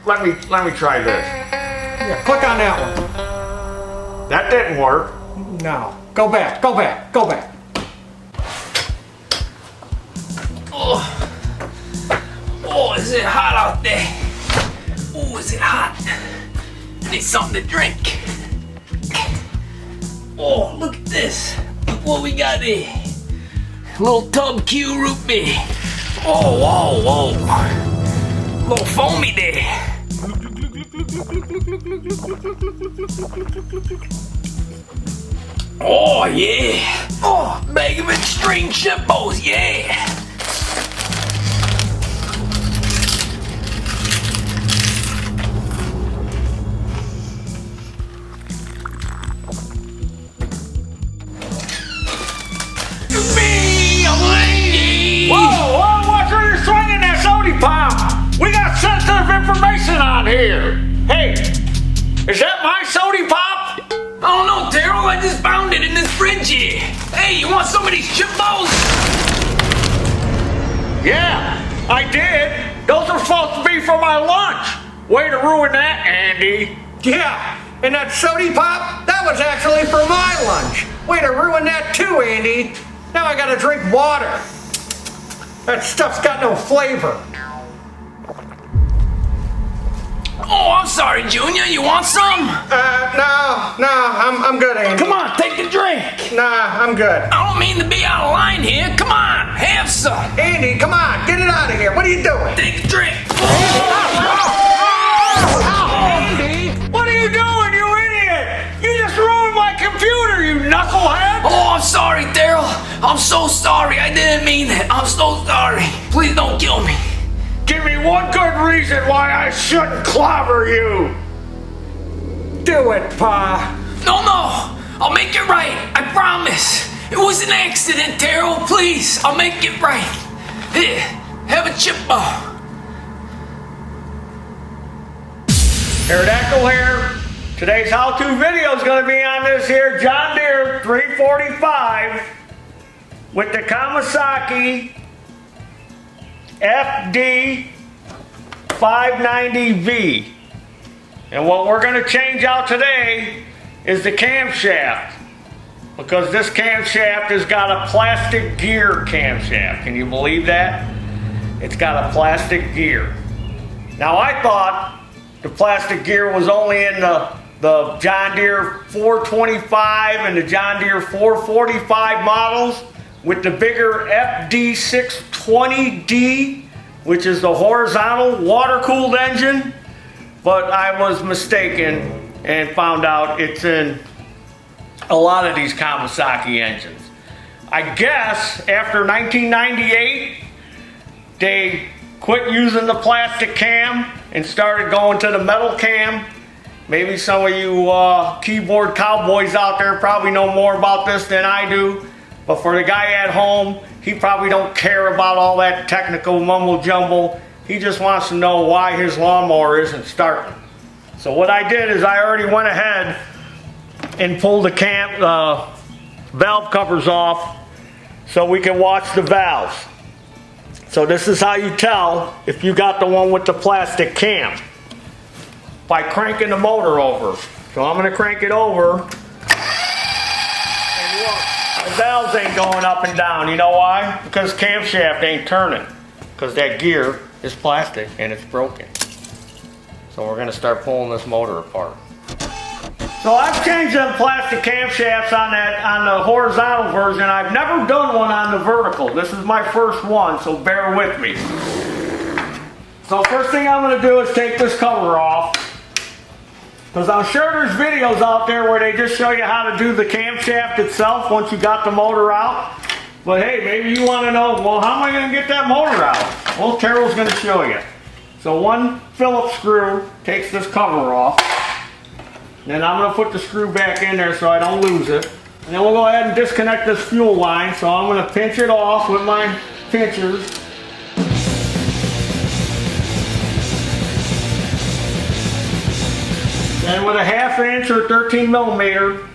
let me try this. Yeah, click on that one. That didn't work. No. Go back. Go back. Go back. Oh, is it hot out there? Oh, is it hot? I need something to drink. Oh, look at this. Look what we got here. Little tub Q root beer. Oh, whoa, whoa. Little foamy there. Oh, yeah. Oh, bag of extreme shippos, yeah. Whoa, watch where you're swinging that sody pop! We got sensitive information on here! Hey, is that my sody pop? I don't know, Taryl, I just found it in this fridge here. Hey, you want some of these chip balls? Yeah, I did. Those are supposed to be for my lunch. Way to ruin that, Andy. Yeah, and that sody pop, that was actually for my lunch. Way to ruin that too, Andy. Now I gotta drink water. That stuff's got no flavor. Oh, I'm sorry, Junior. You want some? No, I'm good, Andy. Come on, take a drink. Nah, I'm good. I don't mean to be out of line here. Come on, have some. Andy, come on, get it out of here. What are you doing? Take a drink. Andy, what are you doing, you idiot? You just ruined my computer, you knucklehead! Oh, I'm sorry, Taryl. I'm so sorry. I didn't mean it. I'm so sorry. Please don't kill me. Give me one good reason why I shouldn't clobber you. Do it, Pa. No, I'll make it right. I promise. It was an accident, Taryl. Please, I'll make it right. Here, have a chip ball. Pterodactyl here. Today's how-to video is going to be on this here John Deere 345 with the Kawasaki FD590V. And what we're going to change out today is the camshaft, because this camshaft has got a plastic gear camshaft. Can you believe that? It's got a plastic gear. Now I thought the plastic gear was only in the John Deere 425 and the John Deere 445 models with the bigger FD620D, which is the horizontal water-cooled engine. But I was mistaken and found out it's in a lot of these Kawasaki engines. I guess after 1998, they quit using the plastic cam and started going to the metal cam. Maybe some of you keyboard cowboys out there probably know more about this than I do. But for the guy at home, he probably don't care about all that technical mumble jumble. He just wants to know why his lawnmower isn't starting. So what I did is I already went ahead and pulled the valve covers off so we can watch the valves. So this is how you tell if you got the one with the plastic cam, by cranking the motor over. So I'm going to crank it over. And look, the valves ain't going up and down. You know why? Because camshaft ain't turning. Because that gear is plastic and it's broken. So we're going to start pulling this motor apart. So I've changed the plastic camshafts on the horizontal version. I've never done one on the vertical. This is my first one, so bear with me. So first thing I'm going to do is take this cover off, because I'm sure there's videos out there where they just show you how to do the camshaft itself once you got the motor out. But hey, maybe you want to know, well, how am I going to get that motor out? Well, Taryl's going to show you. So one Phillips screw takes this cover off. Then I'm going to put the screw back in there so I don't lose it. And then we'll go ahead and disconnect this fuel line. So I'm going to pinch it off with my pinchers. And with a 1/2 inch or 13 millimeter,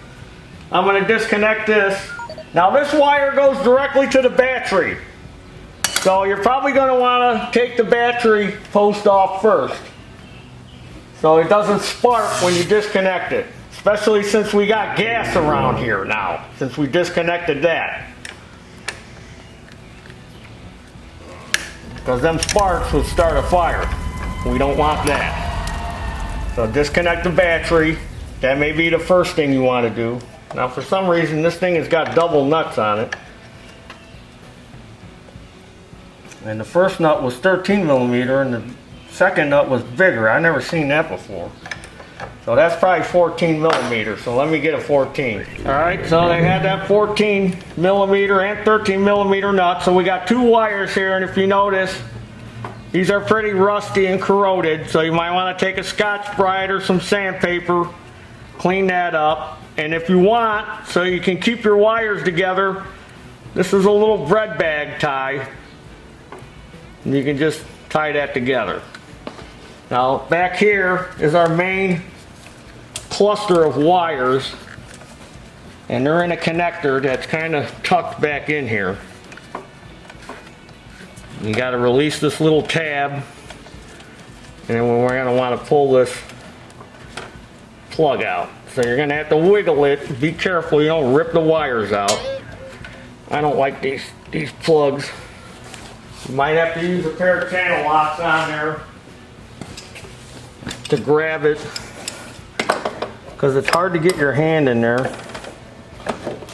I'm going to disconnect this. Now this wire goes directly to the battery. So you're probably going to want to take the battery post off first. so it doesn't spark when you disconnect it. Especially since we got gas around here now, since we disconnected that. Because them sparks would start a fire. We don't want that. So disconnect the battery. That may be the first thing you want to do. Now for some reason this thing has got double nuts on it. And the first nut was 13 millimeter and the second nut was bigger. I've never seen that before. So that's probably 14 millimeter. So let me get a 14. All right, so they had that 14 millimeter and 13 millimeter nut. So we got two wires here, and if you notice, these are pretty rusty and corroded. So you might want to take a Scotch-Brite or some sandpaper, clean that up. And if you want, so you can keep your wires together, this is a little bread bag tie. And you can just tie that together. Now back here is our main cluster of wires, and they're in a connector that's kind of tucked back in here. You got to release this little tab, and then we're going to want to pull this plug out. So you're going to have to wiggle it. Be careful you don't rip the wires out. I don't like these plugs. You might have to use a pair of channel locks on there to grab it, because it's hard to get your hand in there.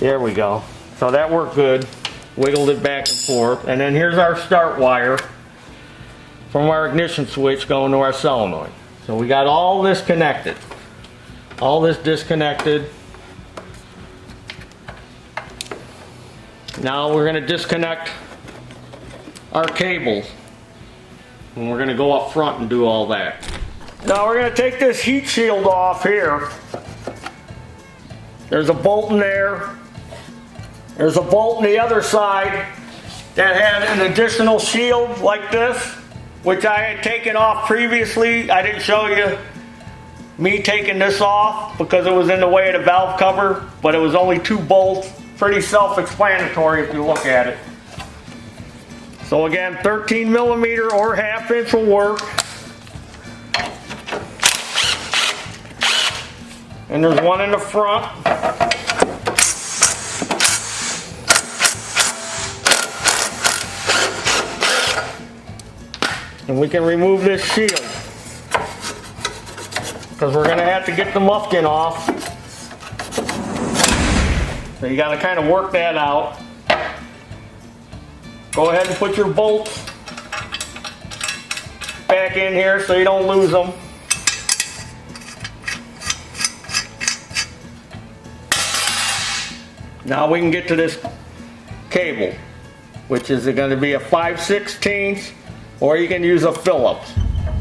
There we go. So that worked good. Wiggled it back and forth. And then here's our start wire from our ignition switch going to our solenoid. So we got all this connected. All this disconnected. Now we're going to disconnect our cables. And we're going to go up front and do all that. Now we're going to take this heat shield off here. There's a bolt in there. There's a bolt on the other side that had an additional shield like this, which I had taken off previously. I didn't show you me taking this off because it was in the way of the valve cover, but it was only 2 bolts. Pretty self-explanatory if you look at it. So again, 13 millimeter or 1/2 inch will work. And there's one in the front. And we can remove this shield, because we're going to have to get the muffin off. So you got to kind of work that out. Go ahead and put your bolts back in here so you don't lose them. Now we can get to this cable, which is going to be a 5/16, or you can use a Phillips.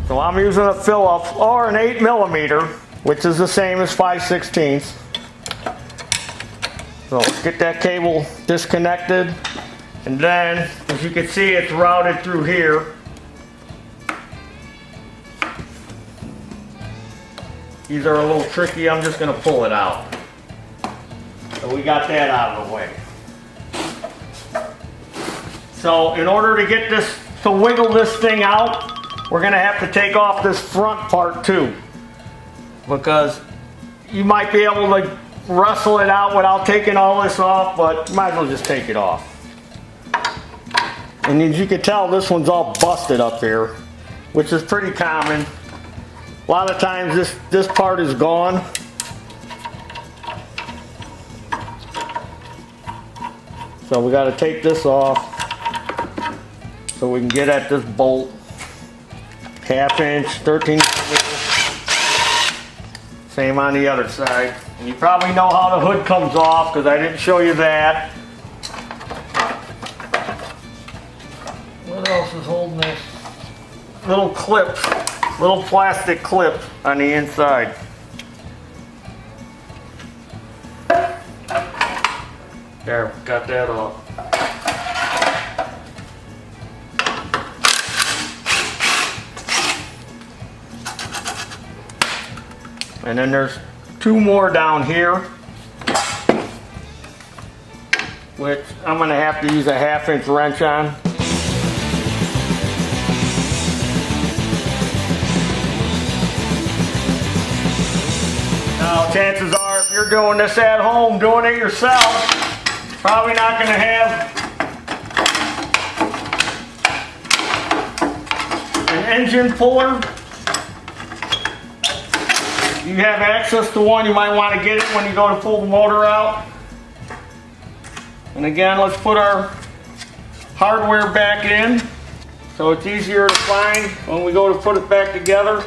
So I'm using a Phillips or an 8 millimeter, which is the same as 5/16. So let's get that cable disconnected, and then as you can see, it's routed through here. These are a little tricky. I'm just going to pull it out. So we got that out of the way. So in order to get this, to wiggle this thing out, we're going to have to take off this front part too, because you might be able to wrestle it out without taking all this off, but you might as well just take it off. And as you can tell, this one's all busted up here, which is pretty common. A lot of times this part is gone. So we got to take this off so we can get at this bolt. 1/2 inch, 13 millimeter. Same on the other side. And you probably know how the hood comes off because I didn't show you that. What else is holding this? Little clips, little plastic clip on the inside. There, got that off. And then there's 2 more down here, which I'm going to have to use a 1/2 inch wrench on. Now, chances are, if you're doing this at home, doing it yourself, probably not going to have an engine puller. You have access to one, you might want to get it when you go to pull the motor out. And again, let's put our hardware back in so it's easier to find when we go to put it back together.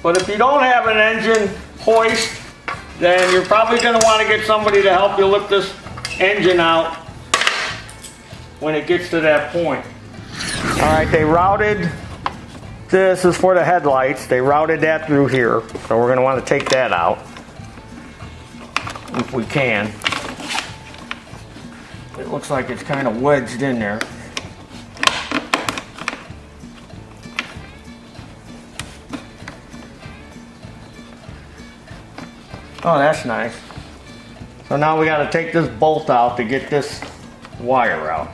But if you don't have an engine hoist, then you're probably going to want to get somebody to help you lift this engine out when it gets to that point. All right, they routed, this is for the headlights, they routed that through here, so we're going to want to take that out if we can. It looks like it's kind of wedged in there. Oh, that's nice. So now we got to take this bolt out to get this wire out.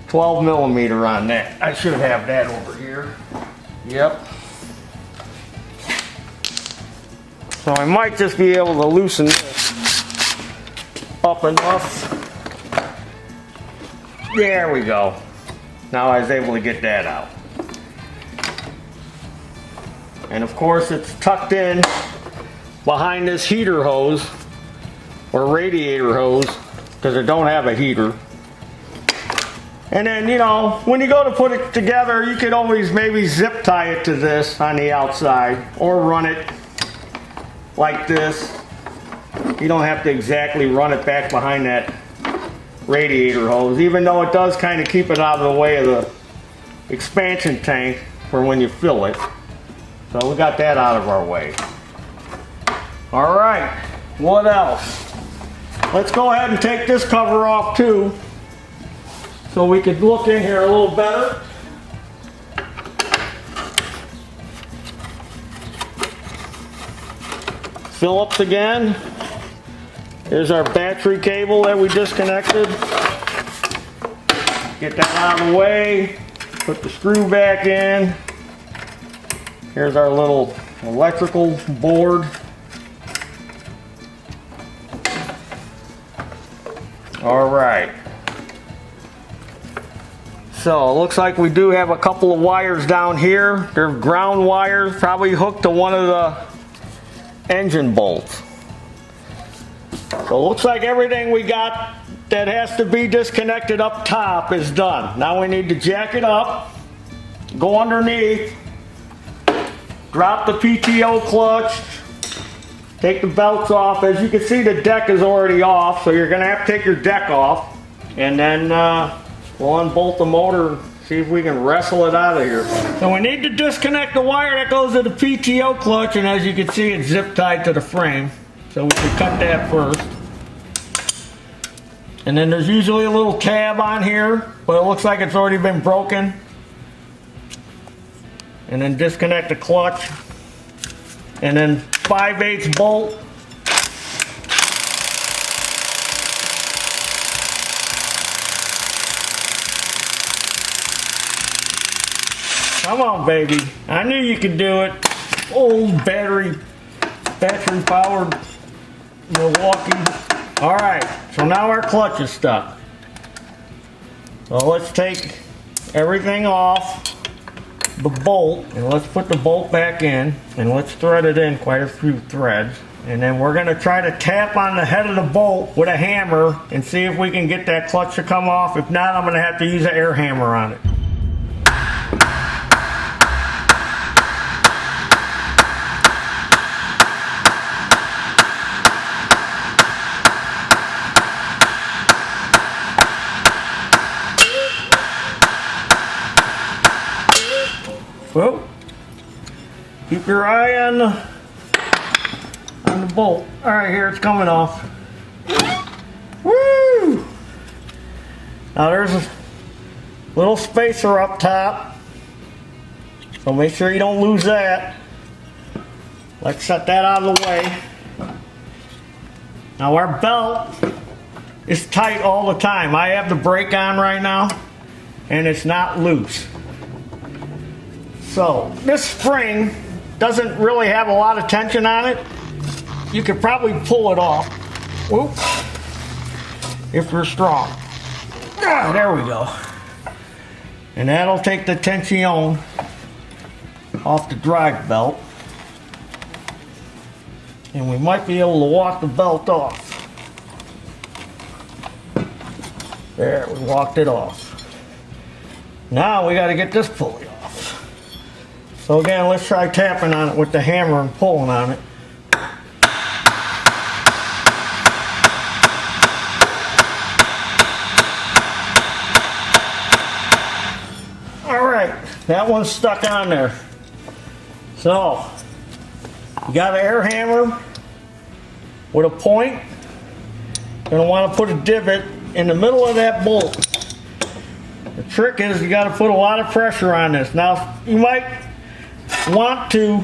12 millimeter on that. I should have that over here. Yep. So I might just be able to loosen this up enough. There we go. Now I was able to get that out. And of course it's tucked in behind this heater hose or radiator hose because it don't have a heater. And then, you know, when you go to put it together, you could always maybe zip tie it to this on the outside or run it like this. You don't have to exactly run it back behind that radiator hose, even though it does kind of keep it out of the way of the expansion tank for when you fill it. So we got that out of our way. All right, what else? Let's go ahead and take this cover off too, so we could look in here a little better. Phillips again. Here's our battery cable that we disconnected. Get that out of the way. Put the screw back in. Here's our little electrical board. All right. So it looks like we do have a couple of wires down here. They're ground wires, probably hooked to one of the engine bolts. So it looks like everything we got that has to be disconnected up top is done. Now we need to jack it up, go underneath, drop the PTO clutch, take the belts off. As you can see, the deck is already off, so you're going to have to take your deck off. And then we'll unbolt the motor and see if we can wrestle it out of here. So we need to disconnect the wire that goes to the PTO clutch, and as you can see, it's zip tied to the frame. So we can cut that first. And then there's usually a little tab on here, but it looks like it's already been broken. And then disconnect the clutch. And then 5/8 bolt. Come on, baby. I knew you could do it. Old battery powered Milwaukee. All right, so now our clutch is stuck. So let's take everything off the bolt and let's put the bolt back in and let's thread it in quite a few threads. And then we're gonna try to tap on the head of the bolt with a hammer and see if we can get that clutch to come off. If not, I'm gonna have to use an air hammer on it. Well, keep your eye on the bolt. All right, here it's coming off. Woo! Now there's a little spacer up top, so make sure you don't lose that. Let's set that out of the way. Now our belt is tight all the time. I have the brake on right now, and it's not loose. So this spring doesn't really have a lot of tension on it. you could probably pull it off. Whoop. If you're strong. Ah, there we go. And that'll take the tension off the drive belt. And we might be able to walk the belt off. There, we walked it off. Now we got to get this pulley off. So again, let's try tapping on it with the hammer and pulling on it. Alright, that one's stuck on there. So, you got an air hammer with a point. You're going to want to put a divot in the middle of that bolt. The trick is you got to put a lot of pressure on this. Now, you might want to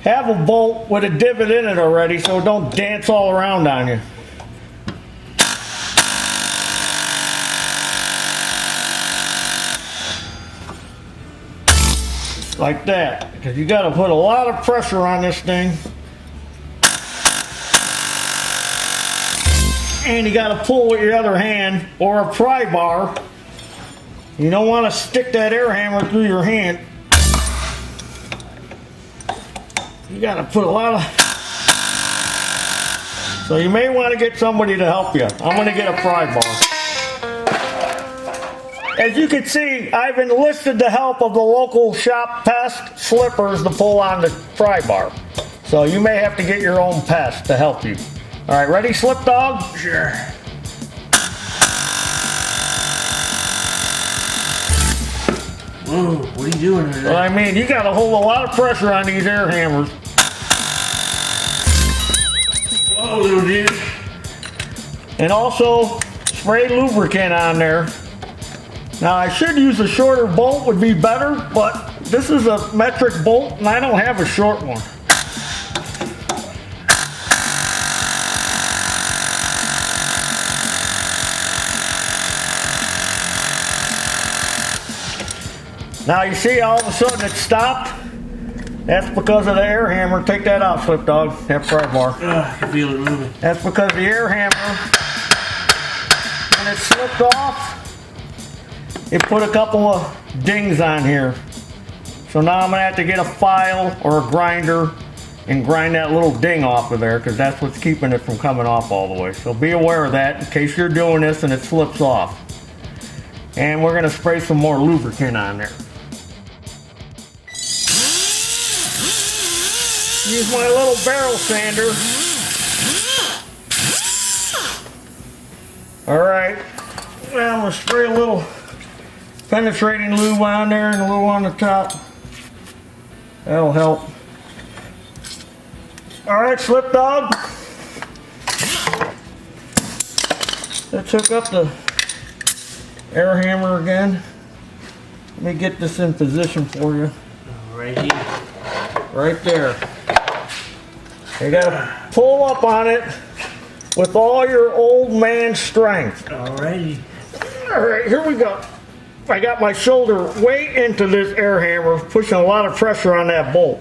have a bolt with a divot in it already so it don't dance all around on you. Like that, because you got to put a lot of pressure on this thing. And you got to pull with your other hand or a pry bar. You don't want to stick that air hammer through your hand. You got to put a lot of... So you may want to get somebody to help you. I'm going to get a pry bar. As you can see, I've enlisted the help of the local shop pest slippers to pull on the pry bar. So you may have to get your own pest to help you. All right, ready, Slip Dog? Sure. Whoa, what are you doing over there? Well, I mean, you got to hold a lot of pressure on these air hammers. Whoa, little dude. And also, spray lubricant on there. Now, I should use a shorter bolt, would be better, but this is a metric bolt and I don't have a short one. Now, you see all of a sudden it stopped? That's because of the air hammer. Take that out, Slip Dog, that pry bar. I can feel it moving. That's because the air hammer, when it slipped off, it put a couple of dings on here. So now I'm gonna have to get a file or a grinder and grind that little ding off of there, because that's what's keeping it from coming off all the way. So be aware of that in case you're doing this and it slips off. And we're gonna spray some more lubricant on there. Use my little barrel sander. Alright, now I'm gonna spray a little penetrating lube on there and a little on the top. That'll help. Alright, Slip Dog. Let's hook up the air hammer again. Let me get this in position for you. Right here. Right there. You gotta pull up on it with all your old man strength. Alrighty. Alright, here we go. I got my shoulder way into this air hammer, pushing a lot of pressure on that bolt.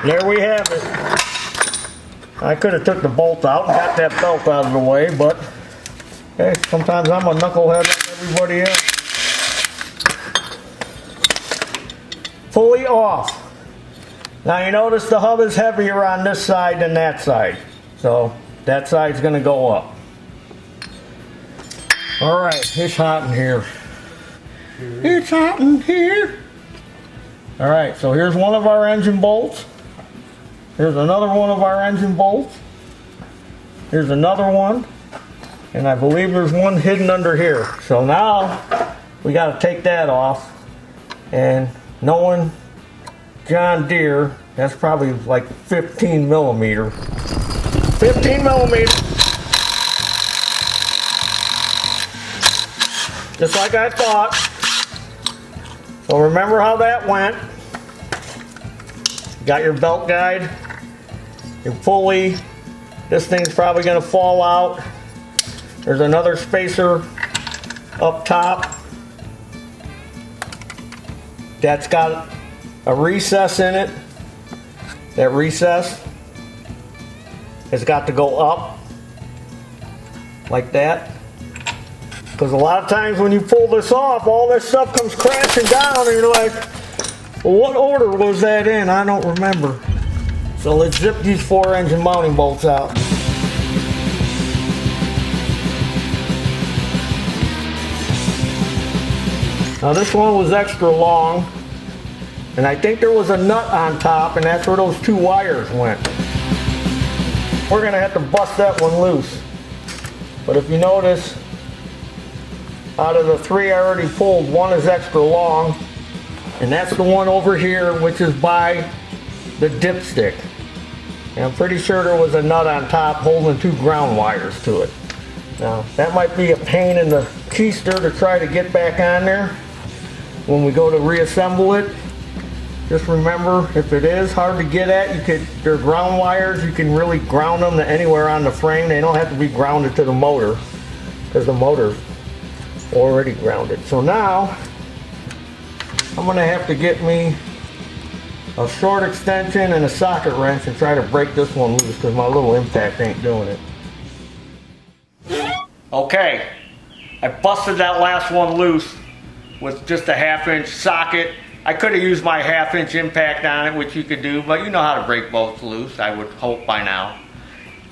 There we have it. I could have took the bolt out and got that belt out of the way, but hey, sometimes I'm a knucklehead like everybody else. Pulley off. Now you notice the hub is heavier on this side than that side. So that side's gonna go up. All right, it's hot in here. It's hot in here. All right, so here's one of our engine bolts. Here's another one of our engine bolts. Here's another one. And I believe there's one hidden under here. So now we gotta take that off. And knowing John Deere, that's probably like 15 millimeter. 15 millimeter. Just like I thought. So remember how that went. Got your belt guide, your pulley. This thing's probably gonna fall out. There's another spacer up top. that's got a recess in it. That recess has got to go up like that. Because a lot of times when you pull this off, all this stuff comes crashing down and you're like, well, what order was that in? I don't remember. So let's zip these 4 engine mounting bolts out. Now this one was extra long, and I think there was a nut on top, and that's where those 2 wires went. We're gonna have to bust that one loose. But if you notice, out of the 3 I already pulled, 1 is extra long, and that's the one over here, which is by the dipstick. And I'm pretty sure there was a nut on top holding 2 ground wires to it. Now, that might be a pain in the keister to try to get back on there when we go to reassemble it. Just remember, if it is hard to get at, they're ground wires, you can really ground them to anywhere on the frame. They don't have to be grounded to the motor, because the motor's already grounded. So now, I'm gonna have to get me a short extension and a socket wrench and try to break this one loose, because my little impact ain't doing it. Okay, I busted that last one loose with just a 1/2 inch socket. I could have used my 1/2 inch impact on it, which you could do, but you know how to break bolts loose, I would hope by now.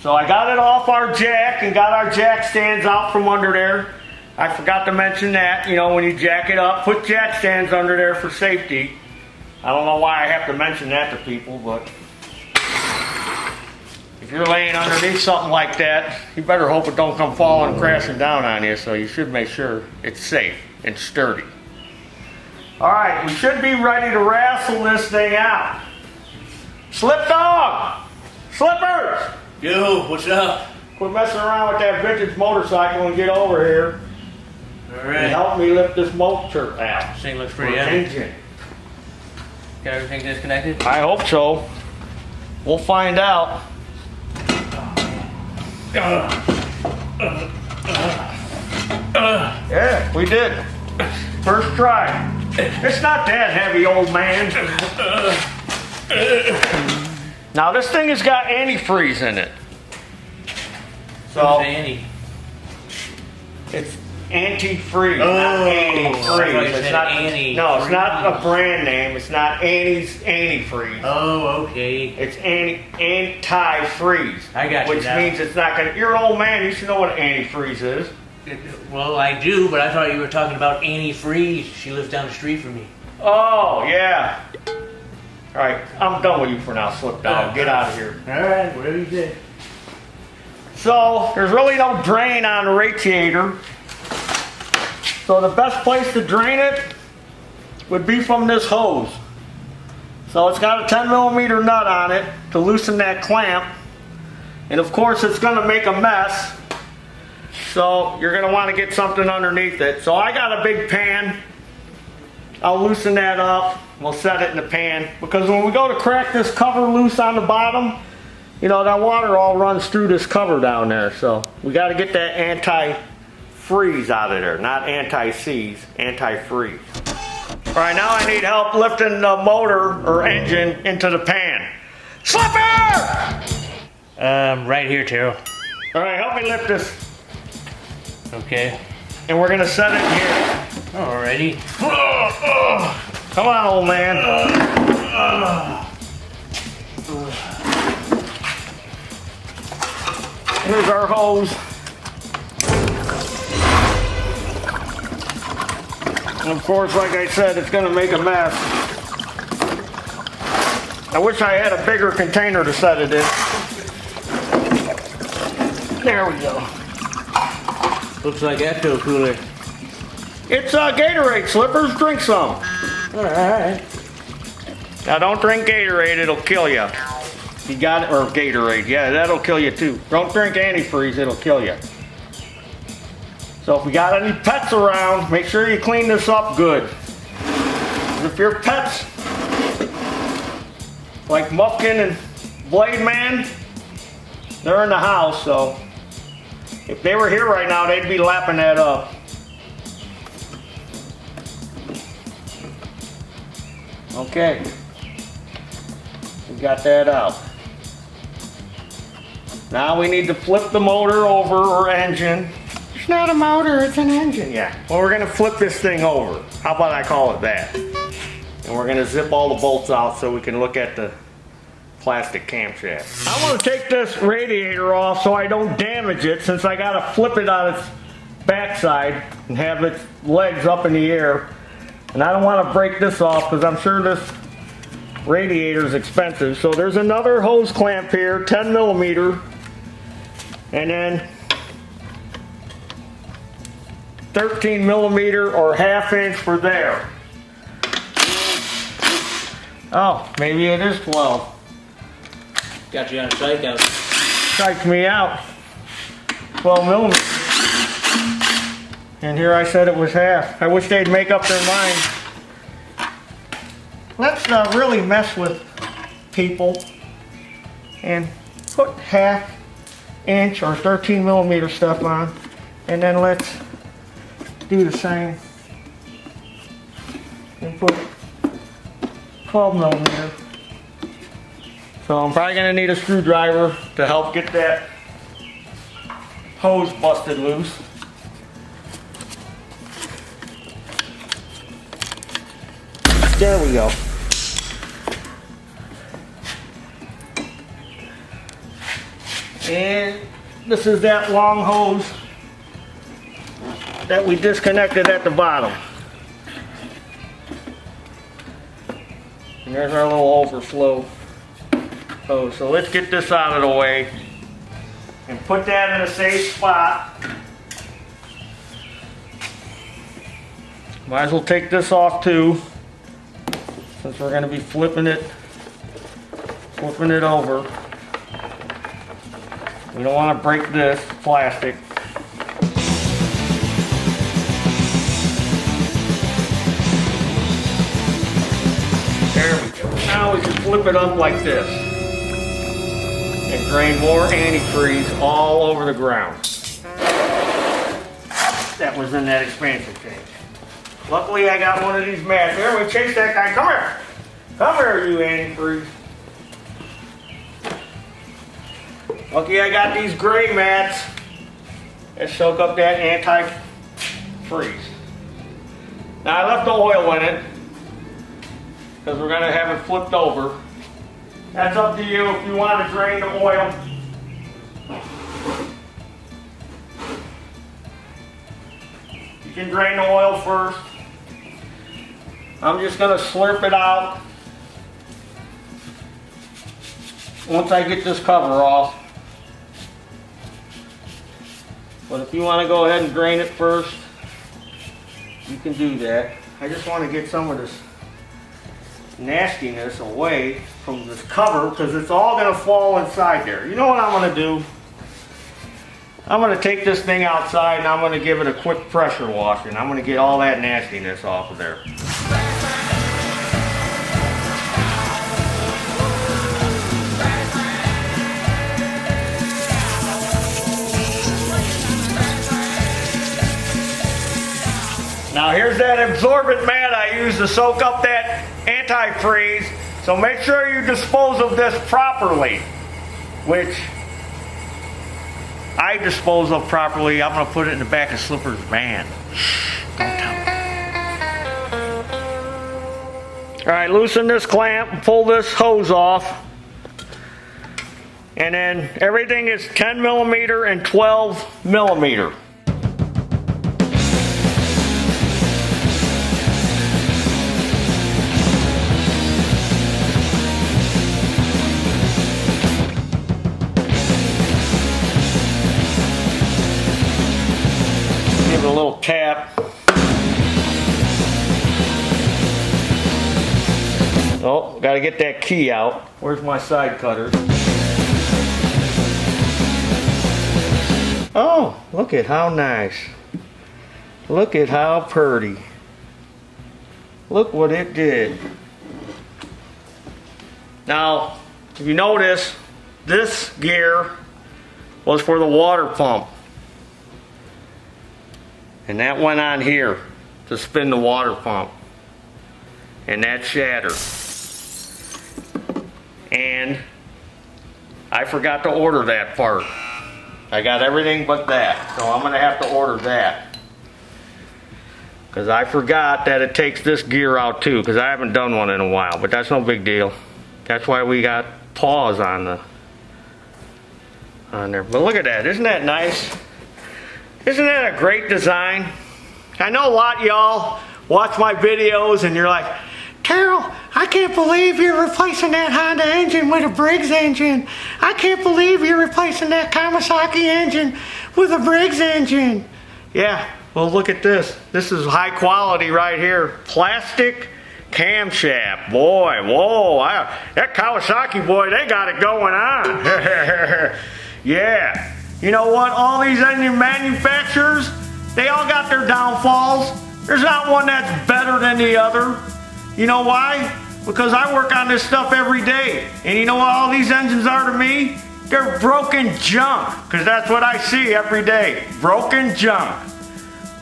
So I got it off our jack and got our jack stands out from under there. I forgot to mention that, you know, when you jack it up, put jack stands under there for safety. I don't know why I have to mention that to people, but if you're laying underneath something like that, you better hope it don't come falling and crashing down on you, so you should make sure it's safe and sturdy. Alright, we should be ready to wrestle this thing out. Slip dog! Slippers! Yo, what's up? Quit messing around with that vintage motorcycle and get over here. Alright. And help me lift this motor out. This thing looks pretty Or heavy. engine. Got everything disconnected? I hope so. We'll find out. Yeah, we did. First try. It's not that heavy, old man. Now this thing has got antifreeze in it. So Annie. it's antifreeze, not I thought you antifreeze. It's said not. antifreeze. No, it's not a brand name. It's not Annie's antifreeze. Oh, okay. It's anti-freeze. I got you Which now. means it's not gonna. You're an old man. You should know what antifreeze is. Well, I do, but I thought you were talking about Annie Freeze. She lives down the street from me. Oh yeah. All right, I'm done with you for now. Slip down. Get out of here. Alright, whatever you say. So there's really no drain on the radiator. So the best place to drain it would be from this hose. So it's got a 10mm nut on it to loosen that clamp. And of course it's gonna make a mess. So you're gonna wanna get something underneath it. So I got a big pan. I'll loosen that up. We'll set it in the pan. Because when we go to crack this cover loose on the bottom, you know, that water all runs through this cover down there. So we gotta get that anti-freeze out of there. Not anti-seize, anti-freeze. All right, now I need help lifting the motor or engine into the pan. Slipper! Right here, Taryl. All right, help me lift this. Okay. And we're gonna set it here. Alrighty. Come on, old man. Here's our hose. And of course, like I said, it's gonna make a mess. I wish I had a bigger container to set it in. There we go. Looks like Ecto Cooler. It's Gatorade, Slippers. Drink some. Alright. Now don't drink Gatorade, it'll kill you. You got it, or Gatorade, yeah, that'll kill you too. Don't drink antifreeze, it'll kill you. So if we got any pets around, make sure you clean this up good. If your pets, like Muffkin and Blade Man, they're in the house, so if they were here right now, they'd be lapping that up. Okay. We got that out. Now we need to flip the motor over, or engine. It's not a motor, it's an engine. Yeah. Well, we're gonna flip this thing over. How about I call it that? And we're gonna zip all the bolts out so we can look at the plastic camshaft. I want to take this radiator off so I don't damage it, since I gotta flip it on its backside and have its legs up in the air. And I don't want to break this off because I'm sure this radiator is expensive. So there's another hose clamp here, 10 millimeter, and then 13 millimeter or half inch for there. Oh, maybe it is 12. Got you on a strikeout. Strikes me out. 12 millimeters. And here I said it was half. I wish they'd make up their mind. Let's really mess with people and put half inch or 13 millimeter stuff on, and then let's do the same and put 12 millimeter. So I'm probably gonna need a screwdriver to help get that hose busted loose. There we go. And this is that long hose that we disconnected at the bottom. And there's our little overflow hose. So let's get this out of the way and put that in a safe spot. Might as well take this off too, since we're going to be flipping it over. We don't want to break this plastic. There we go. Now we can flip it up like this and drain more antifreeze all over the ground. That was in that expansion tank. Luckily I got one of these mats. Here, we chase that guy. Come here. Come here, you antifreeze. Lucky I got these gray mats that soak up that anti-freeze. Now I left the oil in it because we're going to have it flipped over. That's up to you if you want to drain the oil. You can drain the oil first. I'm just going to slurp it out once I get this cover off. But if you want to go ahead and drain it first, you can do that. I just want to get some of this nastiness away from this cover because it's all going to fall inside there. You know what I'm going to do? I'm going to take this thing outside and I'm going to give it a quick pressure wash, and I'm going to get all that nastiness off of there. Now here's that absorbent mat I use to soak up that antifreeze. So make sure you dispose of this properly, which I dispose of properly. I'm going to put it in the back of Slipper's van. Don't tell. All right, loosen this clamp, pull this hose off. And then everything is 10 millimeter and 12 millimeter. A little tap. Oh, got to get that key out. Where's my side cutter? Oh, look at how nice. Look at how pretty. Look what it did. Now, if you notice, this gear was for the water pump. And that went on here to spin the water pump. and that shattered. And I forgot to order that part. I got everything but that, so I'm gonna have to order that. Because I forgot that it takes this gear out too, because I haven't done one in a while, but that's no big deal. That's why we got paws on there. But look at that, isn't that nice? Isn't that a great design? I know a lot of y'all watch my videos and you're like, Taryl, I can't believe you're replacing that Honda engine with a Briggs engine. I can't believe you're replacing that Kawasaki engine with a Briggs engine. Yeah, well look at this. This is high quality right here. Plastic camshaft. Boy, whoa, that Kawasaki, boy, they got it going on. Yeah. You know what? All these engine manufacturers, they all got their downfalls. There's not one that's better than the other. You know why? Because I work on this stuff every day. And you know what all these engines are to me? They're broken junk. Because that's what I see every day. Broken junk.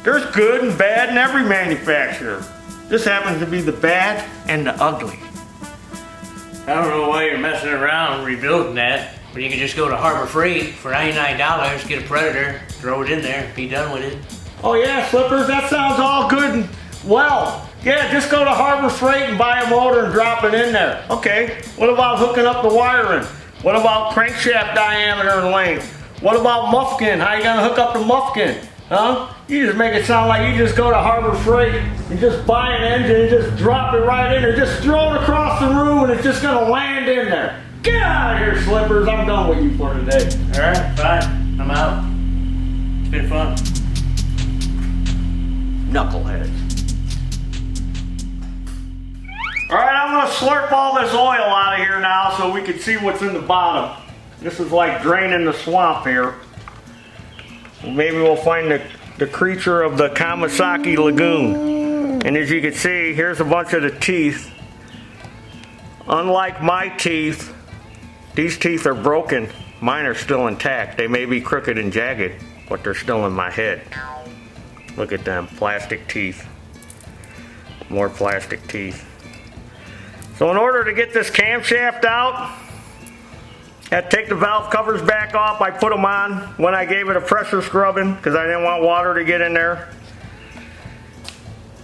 There's good and bad in every manufacturer. This happens to be the bad and the ugly. I don't know why you're messing around rebuilding that, but you can just go to Harbor Freight for $99, get a Predator, throw it in there, be done with it. Oh yeah, Slippers, that sounds all good and well. Yeah, just go to Harbor Freight and buy a motor and drop it in there. Okay, what about hooking up the wiring? What about crankshaft diameter and length? What about muffkin? How you gonna hook up the muffkin? Huh? You just make it sound like you just go to Harbor Freight and just buy an engine and just drop it right in there. Just throw it across the room and it's just gonna land in there. Get out of here, Slippers. I'm done with you for today. All right, fine, I'm out. It's been fun. Knuckleheads. All right, I'm gonna slurp all this oil out of here now so we can see what's in the bottom. This is like draining the swamp here. Maybe we'll find the creature of the Kawasaki Lagoon. And as you can see, here's a bunch of the teeth. Unlike my teeth, these teeth are broken. Mine are still intact. They may be crooked and jagged, but they're still in my head. Look at them, plastic teeth. More plastic teeth. So in order to get this camshaft out, I had to take the valve covers back off. I put them on when I gave it a pressure scrubbing because I didn't want water to get in there.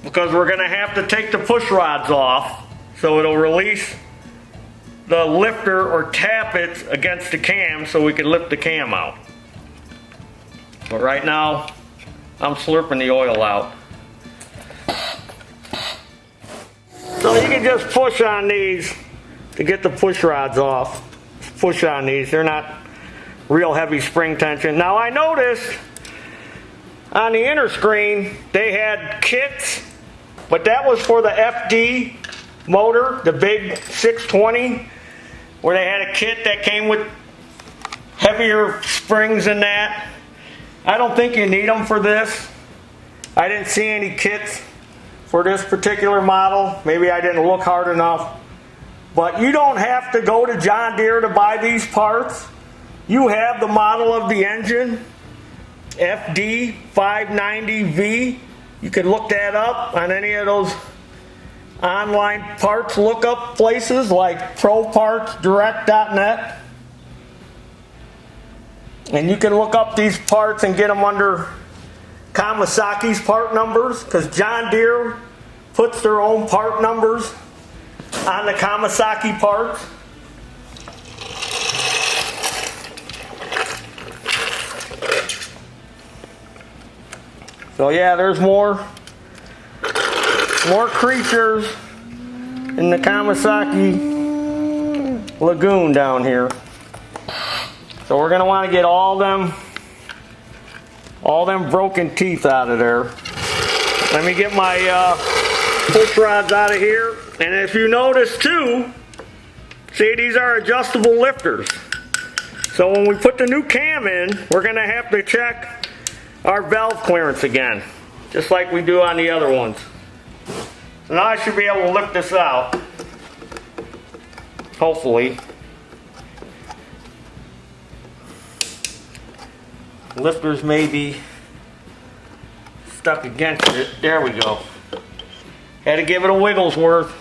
Because we're going to have to take the push rods off so it'll release the lifter or tap it against the cam so we can lift the cam out. But right now, I'm slurping the oil out. So you can just push on these to get the push rods off. Push on these, they're not real heavy spring tension. Now I noticed on the inner screen they had kits, but that was for the FD motor, the big 620, where they had a kit that came with heavier springs than that. I don't think you need them for this. I didn't see any kits for this particular model. Maybe I didn't look hard enough. But you don't have to go to John Deere to buy these parts. You have the model of the engine, FD590V. You can look that up on any of those online parts lookup places like ProPartsDirect.net. And you can look up these parts and get them under Kawasaki's part numbers, because John Deere puts their own part numbers on the Kawasaki parts. So yeah, there's more creatures in the Kawasaki Lagoon down here. So we're gonna want to get all them broken teeth out of there. Let me get my push rods out of here. And if you notice too, see, these are adjustable lifters. So when we put the new cam in, we're gonna have to check our valve clearance again, just like we do on the other ones. So now I should be able to lift this out, hopefully. Lifters may be stuck against it. There we go. Had to give it a Wigglesworth.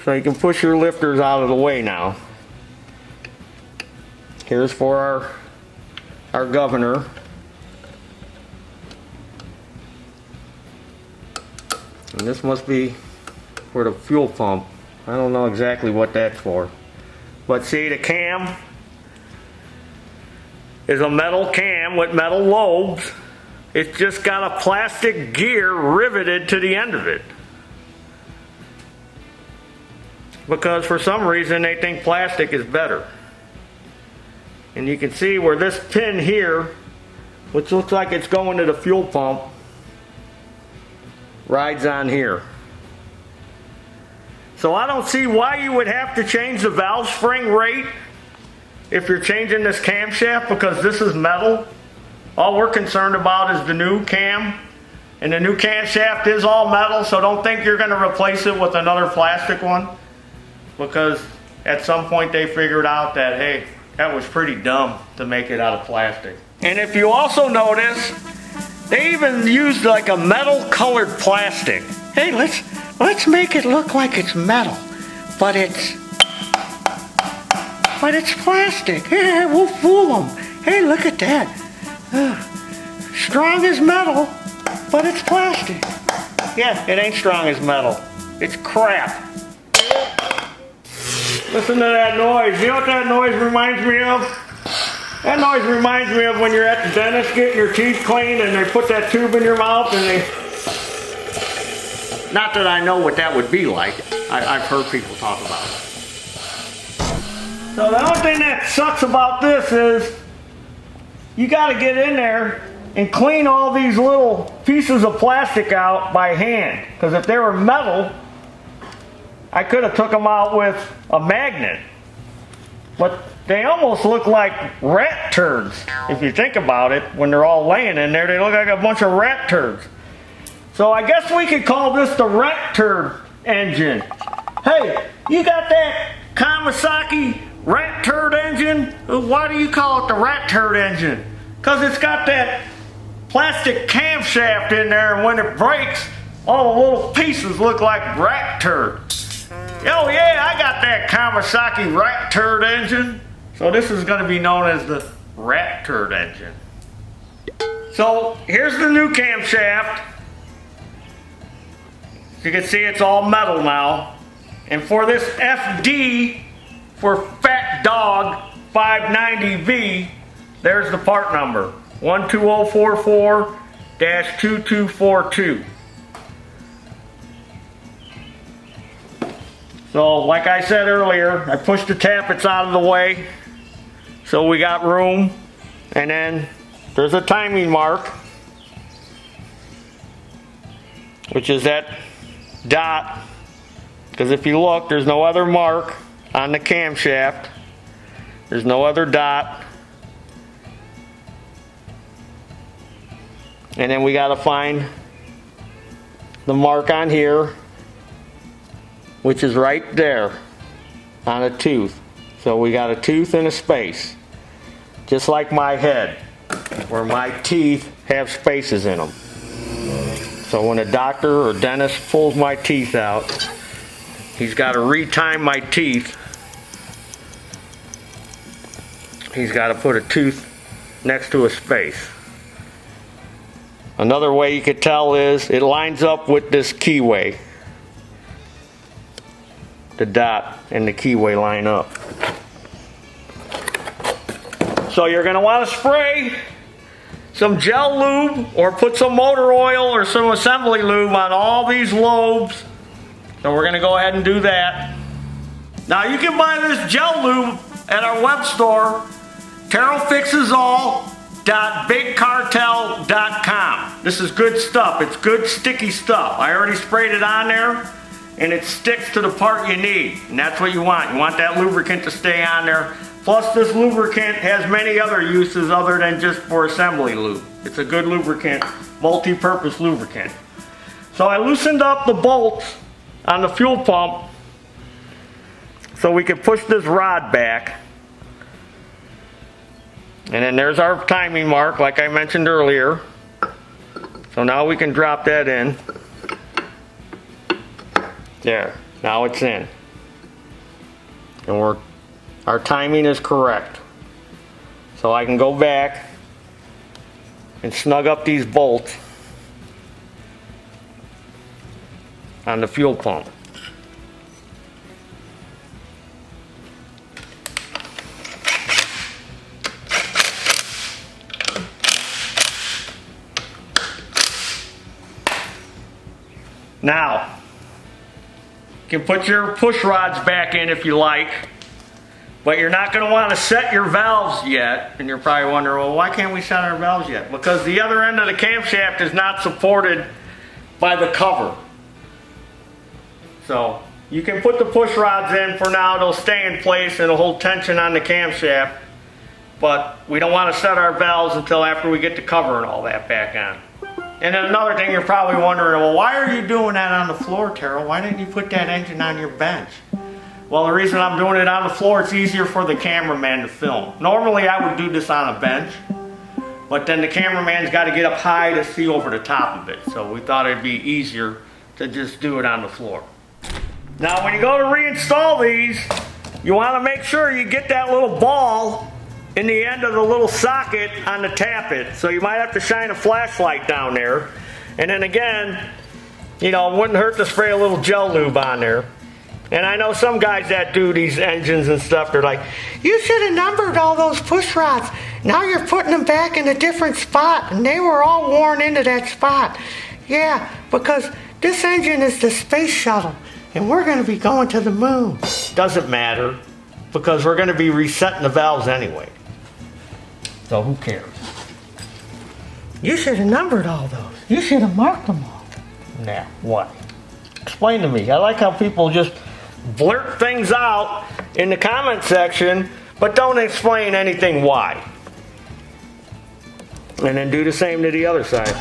So you can push your lifters out of the way now. Here's for our governor. And this must be for the fuel pump. I don't know exactly what that's for. But see, the cam is a metal cam with metal lobes. It's just got a plastic gear riveted to the end of it. Because for some reason they think plastic is better. And you can see where this pin here, which looks like it's going to the fuel pump, rides on here. So I don't see why you would have to change the valve spring rate if you're changing this camshaft, because this is metal. All we're concerned about is the new cam, and the new camshaft is all metal, so don't think you're going to replace it with another plastic one, because at some point they figured out that, hey, that was pretty dumb to make it out of plastic. And if you also notice, they even used like a metal colored plastic. Hey, let's make it look like it's metal, but it's plastic. Yeah, we'll fool them. Hey, look at that. Strong as metal, but it's plastic. Yeah, it ain't strong as metal. It's crap. Listen to that noise. You know what that noise reminds me of? That noise reminds me of when you're at the dentist getting your teeth cleaned and they put that tube in your mouth and they... Not that I know what that would be like. I've heard people talk about it. So the only thing that sucks about this is you got to get in there and clean all these little pieces of plastic out by hand. Because if they were metal, I could have took them out with a magnet. But they almost look like rat turds. If you think about it, when they're all laying in there, they look like a bunch of rat turds. So I guess we could call this the rat turd engine. Hey, you got that Kawasaki rat turd engine? Why do you call it the rat turd engine? Because it's got that plastic camshaft in there, and when it breaks, all the little pieces look like rat turd. Oh yeah, I got that Kawasaki rat turd engine. So this is going to be known as the rat turd engine. So here's the new camshaft. You can see it's all metal now. And for this FD, for Fat Dog 590V, there's the part number, 12044-2242. So like I said earlier, I pushed the tappets out of the way so we got room. And then there's a timing mark, which is that dot, because if you look, there's no other mark on the camshaft. There's no other dot. And then we got to find the mark on here, which is right there on a tooth. So we got a tooth and a space, just like my head, where my teeth have spaces in them. So when a doctor or dentist pulls my teeth out, he's got to retime my teeth. He's got to put a tooth next to a space. Another way you could tell is it lines up with this keyway. The dot and the keyway line up. So you're going to want to spray some gel lube or put some motor oil or some assembly lube on all these lobes. So we're going to go ahead and do that. Now you can buy this gel lube at our web store, TarylFixesAll.BigCartel.com. This is good stuff. It's good sticky stuff. I already sprayed it on there and it sticks to the part you need. And that's what you want. You want that lubricant to stay on there. Plus this lubricant has many other uses other than just for assembly lube. It's a good lubricant, multi-purpose lubricant. So I loosened up the bolts on the fuel pump so we could push this rod back. And then there's our timing mark like I mentioned earlier. So now we can drop that in. There, now it's in. and our timing is correct. So I can go back and snug up these bolts on the fuel pump. Now, you can put your push rods back in if you like, but you're not going to want to set your valves yet. And you're probably wondering, well, why can't we set our valves yet? Because the other end of the camshaft is not supported by the cover. So you can put the push rods in for now. They'll stay in place and it'll hold tension on the camshaft. But we don't want to set our valves until after we get the cover and all that back on. And then another thing you're probably wondering, well, why are you doing that on the floor, Taryl? Why didn't you put that engine on your bench? Well, the reason I'm doing it on the floor, it's easier for the cameraman to film. Normally I would do this on a bench, but then the cameraman's got to get up high to see over the top of it. So we thought it'd be easier to just do it on the floor. Now when you go to reinstall these, you want to make sure you get that little ball in the end of the little socket on the tappet. So you might have to shine a flashlight down there. And then again, you know, it wouldn't hurt to spray a little gel lube on there. And I know some guys that do these engines and stuff, they're like, you should have numbered all those push rods. Now you're putting them back in a different spot, and they were all worn into that spot. Yeah, because this engine is the space shuttle, and we're going to be going to the moon. Doesn't matter, because we're going to be resetting the valves anyway. So who cares? You should have numbered all those. You should have marked them all. Now, what? Explain to me. I like how people just blurt things out in the comment section, but don't explain anything why. And then do the same to the other side.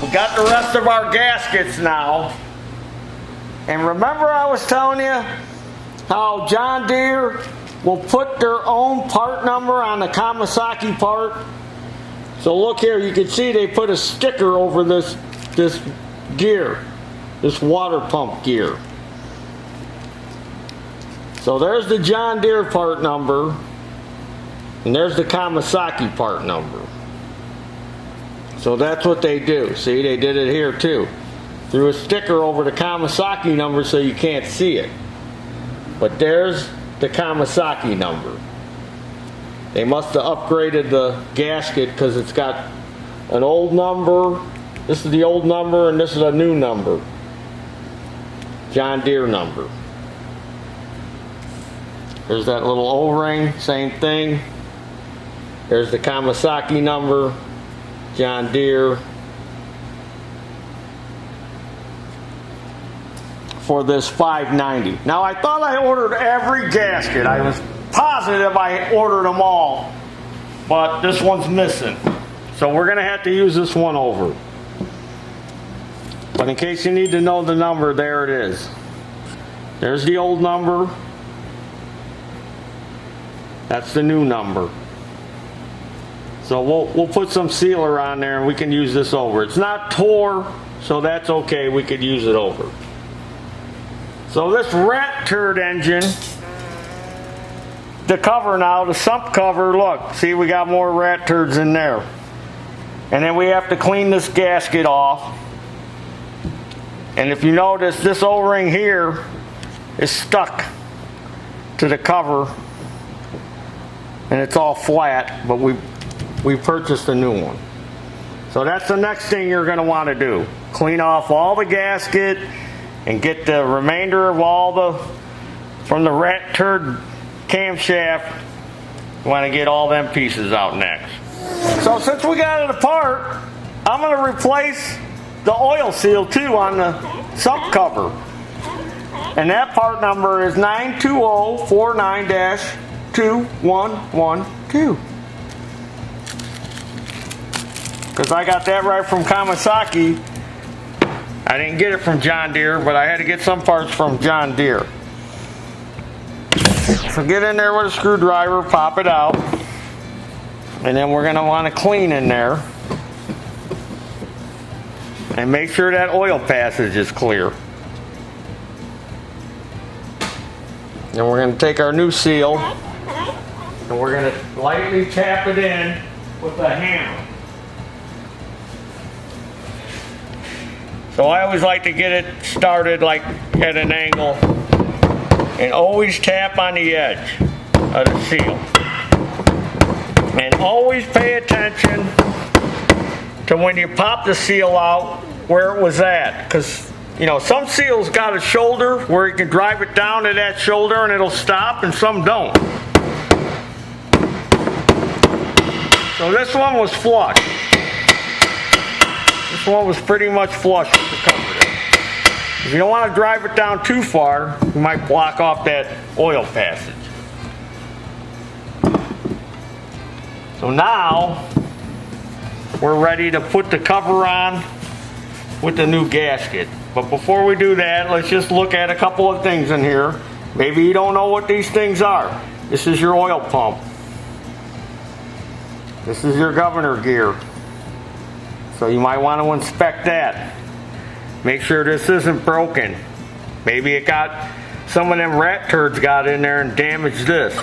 We got the rest of our gaskets now. And remember I was telling you how John Deere will put their own part number on the Kawasaki part? So look here, you can see they put a sticker over this gear, this water pump gear. So there's the John Deere part number, and there's the Kawasaki part number. So that's what they do. See, they did it here too. Threw a sticker over the Kawasaki number so you can't see it. But there's the Kawasaki number. They must have upgraded the gasket because it's got an old number. This is the old number and this is a new number. John Deere number. There's that little O-ring, same thing. There's the Kawasaki number, John Deere. For this 590. Now I thought I ordered every gasket. I was positive I ordered them all, but this one's missing. So we're gonna have to use this one over. But in case you need to know the number, there it is. There's the old number. That's the new number. So we'll put some sealer on there and we can use this over. It's not tore, so that's okay. We could use it over. So this rat turd engine, the cover now, the sump cover, look, see we got more rat turds in there. And then we have to clean this gasket off. And if you notice, this O-ring here is stuck to the cover and it's all flat, but we purchased a new one. So that's the next thing you're going to want to do. Clean off all the gasket and get the remainder of all from the rat turd camshaft. You want to get all them pieces out next. So since we got it apart, I'm going to replace the oil seal too on the sump cover. And that part number is 92049-2112. Because I got that right from Kawasaki. I didn't get it from John Deere, but I had to get some parts from John Deere. So get in there with a screwdriver, pop it out, and then we're going to want to clean in there and make sure that oil passage is clear. And we're going to take our new seal and we're going to lightly tap it in with a hammer. So I always like to get it started like at an angle and always tap on the edge of the seal. And always pay attention to when you pop the seal out where it was at, because you know some seals got a shoulder where you can drive it down to that shoulder and it'll stop, and some don't. So this one was flush. This one was pretty much flush with the cover there. If you don't want to drive it down too far, you might block off that oil passage. So now we're ready to put the cover on with the new gasket. But before we do that, let's just look at a couple of things in here. Maybe you don't know what these things are. This is your oil pump. This is your governor gear. So you might want to inspect that. Make sure this isn't broken. Maybe it got, some of them rat turds got in there and damaged this.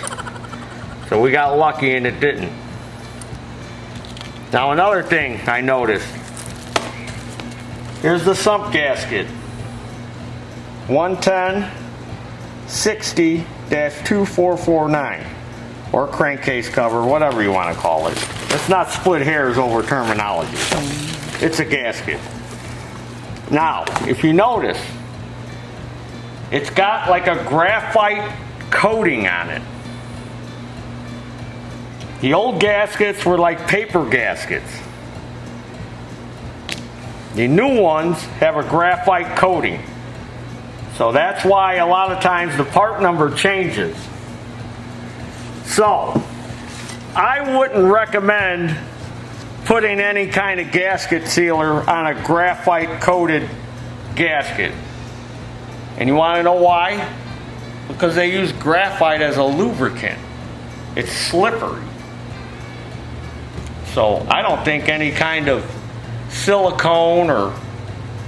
So we got lucky and it didn't. Now another thing I noticed. Here's the sump gasket. 110-60-2449. Or crankcase cover, whatever you want to call it. Let's not split hairs over terminology. It's a gasket. Now, if you notice, it's got like a graphite coating on it. The old gaskets were like paper gaskets. The new ones have a graphite coating. So that's why a lot of times the part number changes. So, I wouldn't recommend putting any kind of gasket sealer on a graphite coated gasket. And you want to know why? Because they use graphite as a lubricant. It's slippery. So I don't think any kind of silicone or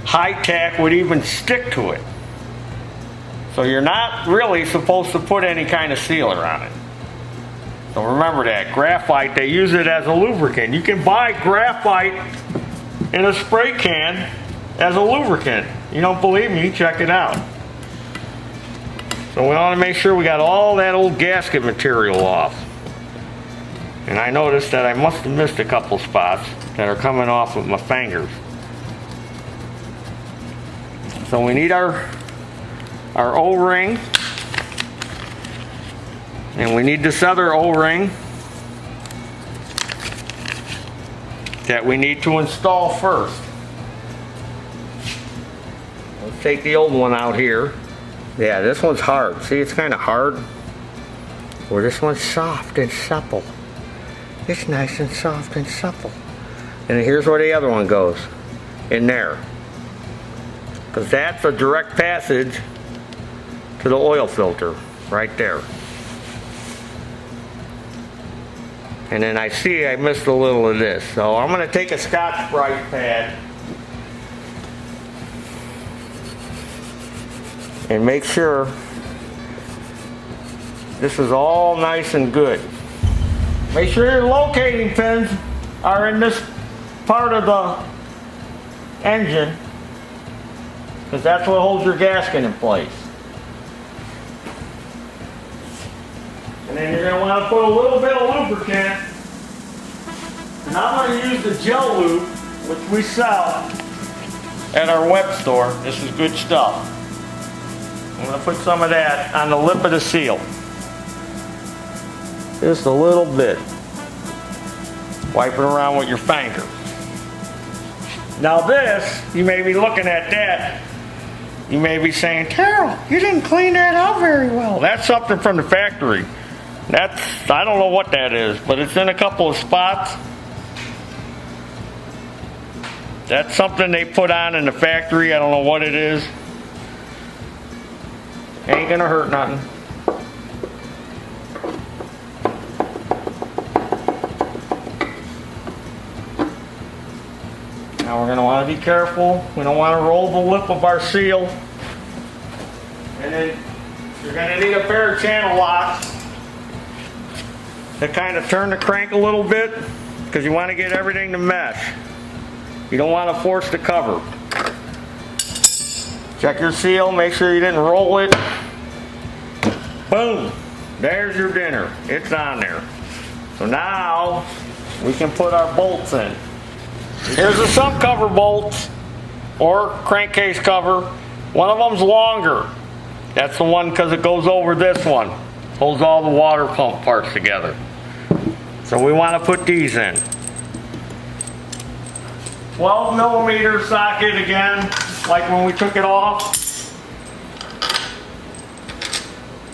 high-tech would even stick to it. So you're not really supposed to put any kind of sealer on it. So remember that, graphite, they use it as a lubricant. You can buy graphite in a spray can as a lubricant. You don't believe me, check it out. So we want to make sure we got all that old gasket material off. And I noticed that I must have missed a couple spots that are coming off with my fingers. So we need our O-ring. And we need this other O-ring that we need to install first. Let's take the old one out here. Yeah, this one's hard. See, it's kind of hard. Well, this one's soft and supple. It's nice and soft and supple. And here's where the other one goes. In there. Because that's a direct passage to the oil filter. Right there. And then I see I missed a little of this. So I'm going to take a Scotch-Brite pad and make sure this is all nice and good. Make sure your locating pins are in this part of the engine, because that's what holds your gasket in place. And then you're going to want to put a little bit of lubricant. And I'm going to use the gel lube, which we sell at our web store. This is good stuff. I'm going to put some of that on the lip of the seal. Just a little bit. Wipe it around with your finger. Now this, you may be looking at that. You may be saying, Taryl, you didn't clean that out very well. That's something from the factory. I don't know what that is, but it's in a couple of spots. That's something they put on in the factory. I don't know what it is. Ain't gonna hurt nothing. Now we're gonna want to be careful. We don't want to roll the lip of our seal and then You're gonna need a pair of channel locks to kind of turn the crank a little bit, because you want to get everything to mesh. You don't want to force the cover. Check your seal, make sure you didn't roll it. Boom, there's your dinner. It's on there. So now we can put our bolts in. Here's the sump cover bolts or crankcase cover. One of them's longer. That's the one because it goes over this one. Holds all the water pump parts together. So we want to put these in. 12 millimeter socket again, like when we took it off.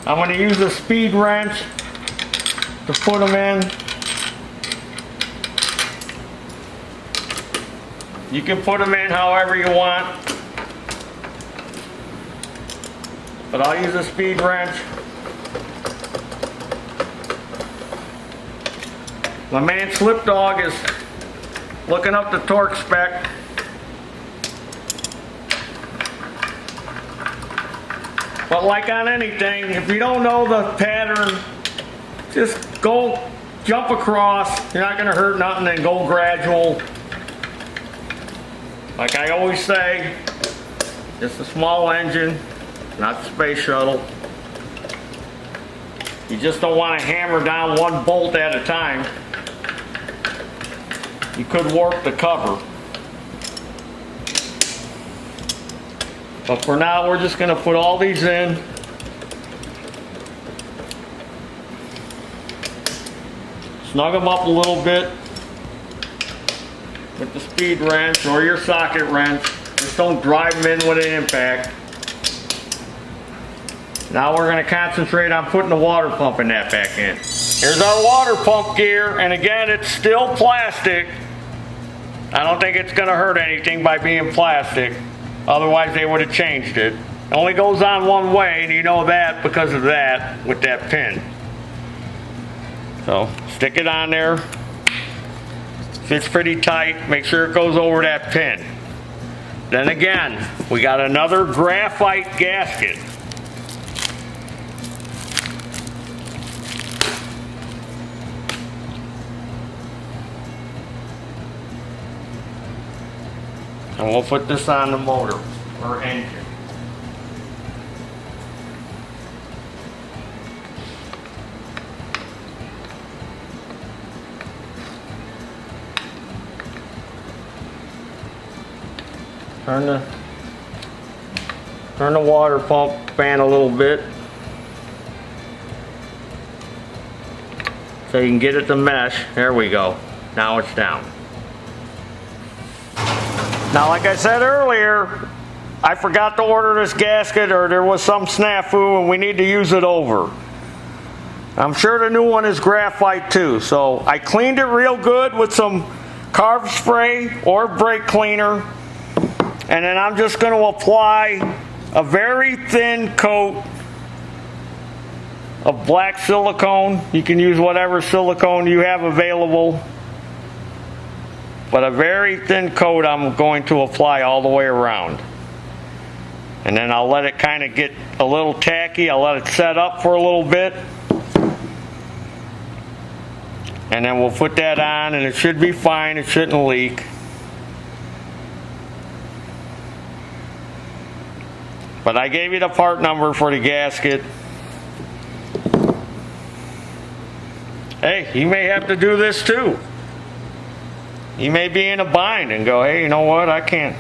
I'm going to use a speed wrench to put them in. You can put them in however you want, but I'll use a speed wrench. My man Slipdog is looking up the torque spec. But like on anything, if you don't know the pattern, just go jump across. You're not going to hurt nothing, and go gradual. Like I always say, just a small engine, not the space shuttle. You just don't want to hammer down one bolt at a time. You could warp the cover. But for now, we're just going to put all these in. Snug them up a little bit with the speed wrench or your socket wrench. Just don't drive them in with an impact. Now we're going to concentrate on putting the water pump in that back in. Here's our water pump gear, and again, it's still plastic. I don't think it's going to hurt anything by being plastic. Otherwise, they would have changed it. It only goes on one way, and you know that because of that with that pin. So stick it on there. Fits pretty tight. Make sure it goes over that pin. Then again, we got another graphite gasket. And we'll put this on the motor or engine. Turn the water pump fan a little bit so you can get it to mesh. There we go. Now it's down. Now, like I said earlier, I forgot to order this gasket, or there was some snafu and we need to use it over. I'm sure the new one is graphite too, so I cleaned it real good with some carb spray or brake cleaner, and then I'm just going to apply a very thin coat of black silicone. You can use whatever silicone you have available. But a very thin coat I'm going to apply all the way around. And then I'll let it kind of get a little tacky. I'll let it set up for a little bit. And then we'll put that on, and it should be fine. It shouldn't leak. But I gave you the part number for the gasket. Hey, you may have to do this too. You may be in a bind and go, hey, you know what? I can't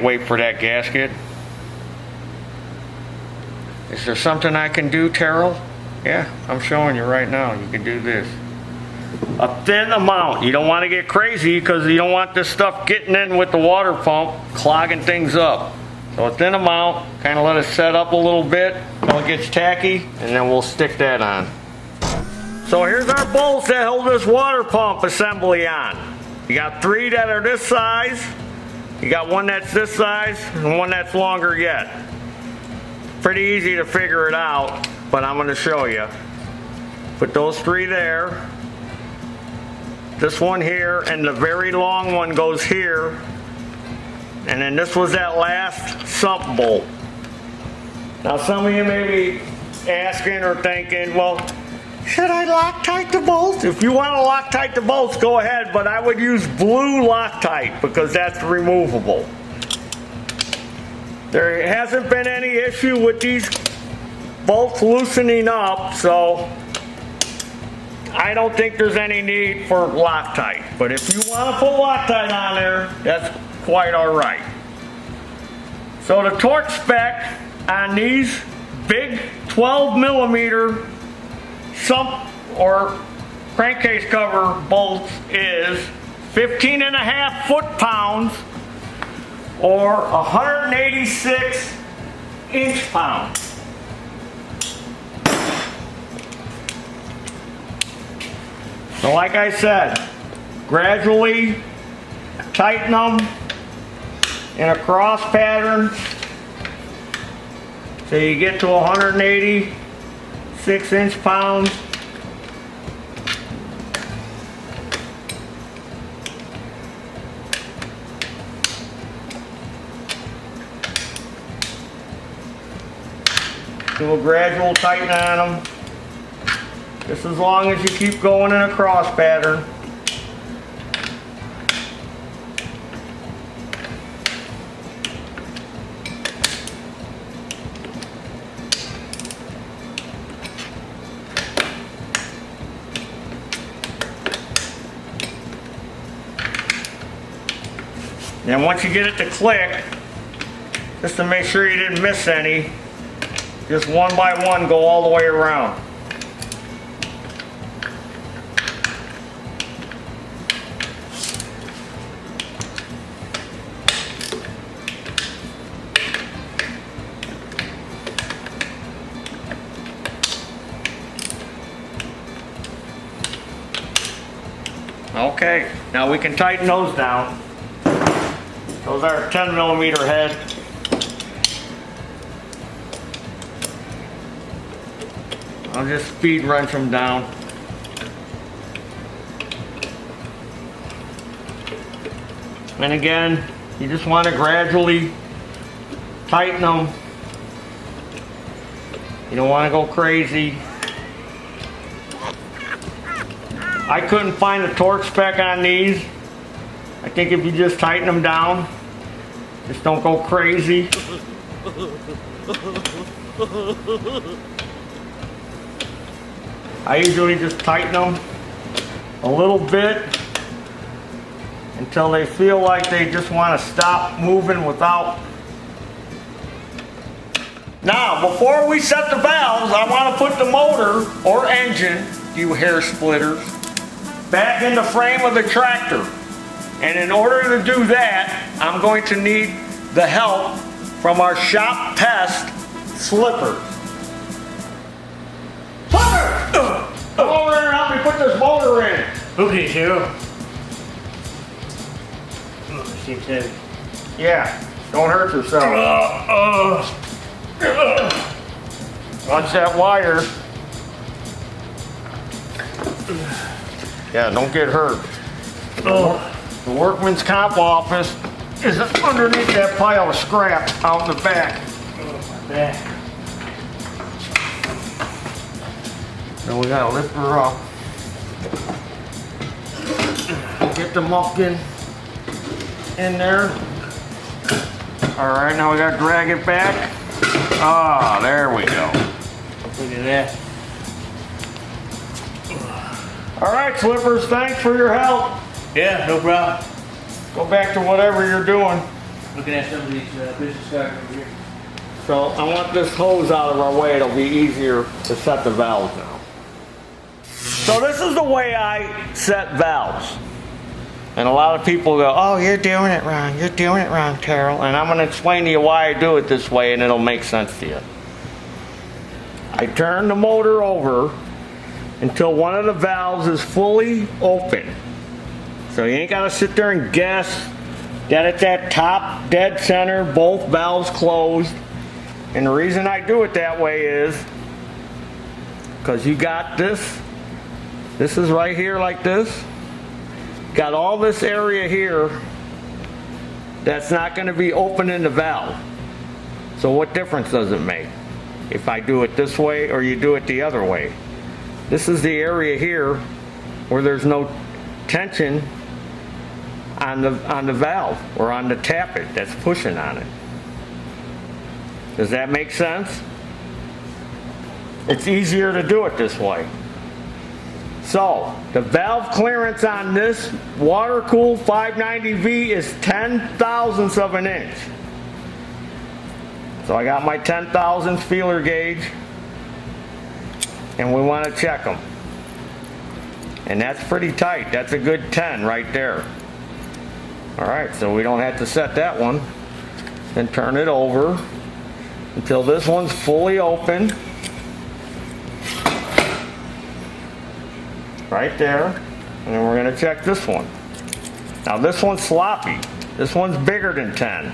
wait for that gasket. Is there something I can do, Taryl? Yeah, I'm showing you right now. You can do this. A thin amount. You don't want to get crazy because you don't want this stuff getting in with the water pump, clogging things up. So a thin amount, kind of let it set up a little bit until it gets tacky, and then we'll stick that on. So here's our bolts that hold this water pump assembly on. You got 3 that are this size, you got one that's this size, and one that's longer yet. Pretty easy to figure it out, but I'm going to show you. Put those 3 there, this one here, and the very long one goes here, and then this was that last sump bolt. Now some of you may be asking or thinking, well, should I Loctite the bolts? If you want to Loctite the bolts, go ahead, but I would use blue Loctite because that's removable. There hasn't been any issue with these bolts loosening up, so I don't think there's any need for Loctite. But if you want to put Loctite on there, that's quite all right. So the torque spec on these big 12 millimeter sump or crankcase cover bolts is 15.5 foot-pounds or 186 inch-pounds. So like I said, gradually tighten them in a cross pattern so you get to 186 inch-pounds. Do a gradual tighten on them. Just as long as you keep going in a cross pattern. Then once you get it to click, just to make sure you didn't miss any, just one by one go all the way around. Okay, now we can tighten those down. Those are 10 millimeter head. I'll just speed wrench them down. And again, you just want to gradually tighten them. You don't want to go crazy. I couldn't find the torque spec on these. I think if you just tighten them down, just don't go crazy. I usually just tighten them a little bit until they feel like they just want to stop moving without. Now, before we set the valves, I want to put the motor or engine, you hair splitters, back in the frame of the tractor. And in order to do that, I'm going to need the help from our shop pest, Slippers. Slipper! Come over here and help me put this motor in. Okay, Taryl. Oh, seems heavy. Yeah, don't hurt yourself. Watch that wire. Yeah, don't get hurt. The workman's comp office is underneath that pile of scrap out in the back. Oh, my back. Now we gotta lift her up. Get the muffin in there. Alright, now we gotta drag it back. Ah, there we go. Look at that. Alright, Slippers, thanks for your help. Yeah, no problem. Go back to whatever you're doing. Looking at some of these business cards over here. So I want this hose out of our way. It'll be easier to set the valves now. So this is the way I set valves. And a lot of people go, oh, you're doing it wrong. You're doing it wrong, Taryl. And I'm going to explain to you why I do it this way, and it'll make sense to you. I turn the motor over until one of the valves is fully open. So you ain't got to sit there and guess that it's at top dead center, both valves closed. And the reason I do it that way is because you got this. This is right here like this. Got all this area here that's not going to be open in the valve. So what difference does it make? if I do it this way or you do it the other way. This is the area here where there's no tension on the valve or on the tappet that's pushing on it. Does that make sense? It's easier to do it this way. So the valve clearance on this water-cooled 590V is 10/1000ths of an inch. So I got my 10/1000 feeler gauge, and we want to check them. And that's pretty tight. That's a good 10 right there. All right, so we don't have to set that one. Then turn it over until this one's fully open. Right there. And then we're going to check this one. Now this one's sloppy. This one's bigger than 10.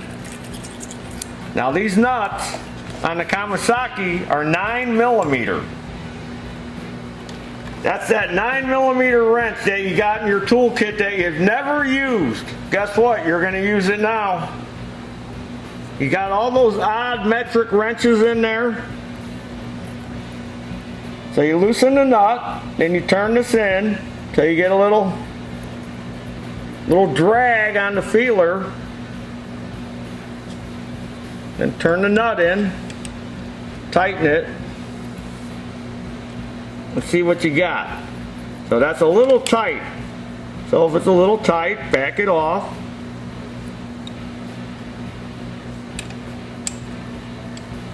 Now these nuts on the Kawasaki are 9mm. That's that 9mm wrench that you got in your toolkit that you've never used. Guess what? You're going to use it now. You got all those odd metric wrenches in there. So you loosen the nut, then you turn this in till you get a little drag on the feeler. Then turn the nut in, tighten it, and see what you got. So that's a little tight. So if it's a little tight, back it off.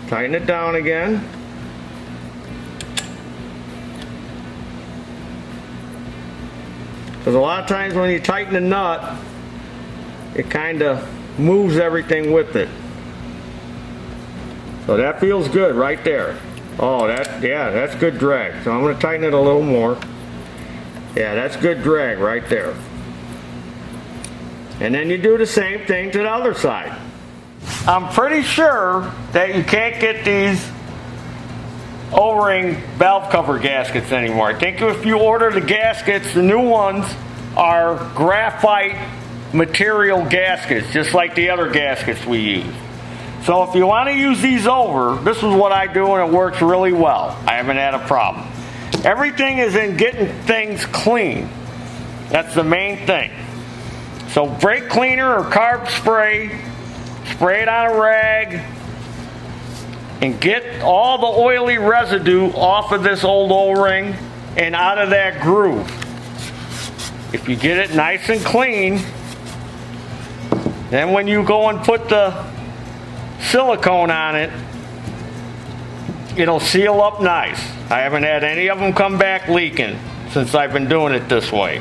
Tighten it down again. Because a lot of times when you tighten the nut, it kind of moves everything with it. So that feels good right there. Oh, that's good drag. So I'm going to tighten it a little more. Yeah, that's good drag right there. And then you do the same thing to the other side. I'm pretty sure that you can't get these O-ring valve cover gaskets anymore. I think if you order the gaskets, the new ones are graphite material gaskets, just like the other gaskets we use. So if you want to use these over, this is what I do and it works really well. I haven't had a problem. Everything is in getting things clean. That's the main thing. So brake cleaner or carb spray, spray it on a rag, and get all the oily residue off of this old O-ring and out of that groove. If you get it nice and clean, then when you go and put the silicone on it, it'll seal up nice. I haven't had any of them come back leaking since I've been doing it this way.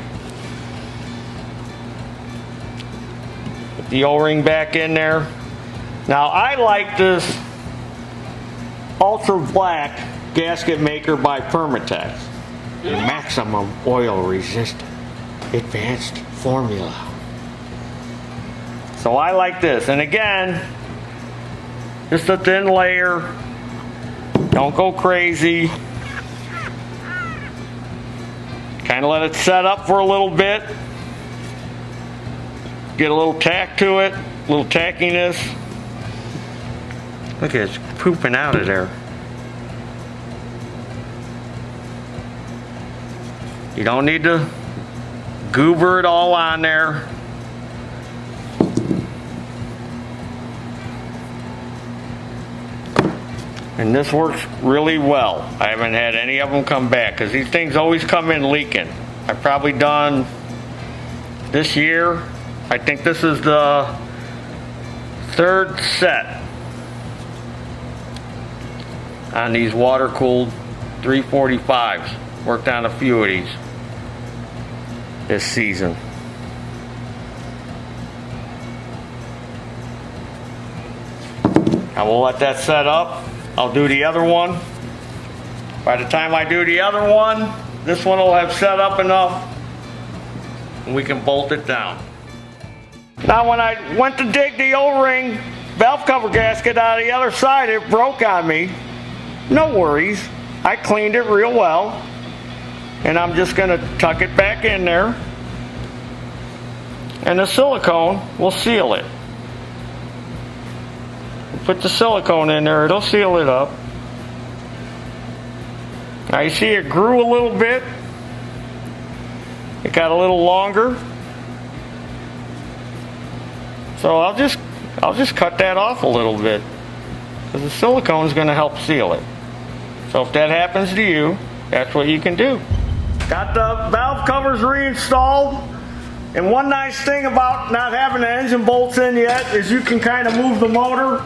Put the O-ring back in there. Now I like this ultra black gasket maker by Permatex. Maximum oil resistant advanced formula. So I like this, and again, just a thin layer. Don't go crazy. Kind of let it set up for a little bit. Get a little tack to it, a little tackiness. Look at it, it's pooping out of there. You don't need to goober it all on there. And this works really well. I haven't had any of them come back because these things always come in leaking. I've probably done this year, I think this is the third set on these water-cooled 345s. Worked on a few of these this season. I will let that set up. I'll do the other one. By the time I do the other one, this one will have set up enough and we can bolt it down. Now when I went to dig the O-ring valve cover gasket out of the other side, it broke on me. No worries. I cleaned it real well. And I'm just going to tuck it back in there. And the silicone will seal it. Put the silicone in there, it'll seal it up. Now you see it grew a little bit. It got a little longer. So I'll just cut that off a little bit, because the silicone is going to help seal it. So if that happens to you, that's what you can do. Got the valve covers reinstalled. And one nice thing about not having the engine bolts in yet is you can kind of move the motor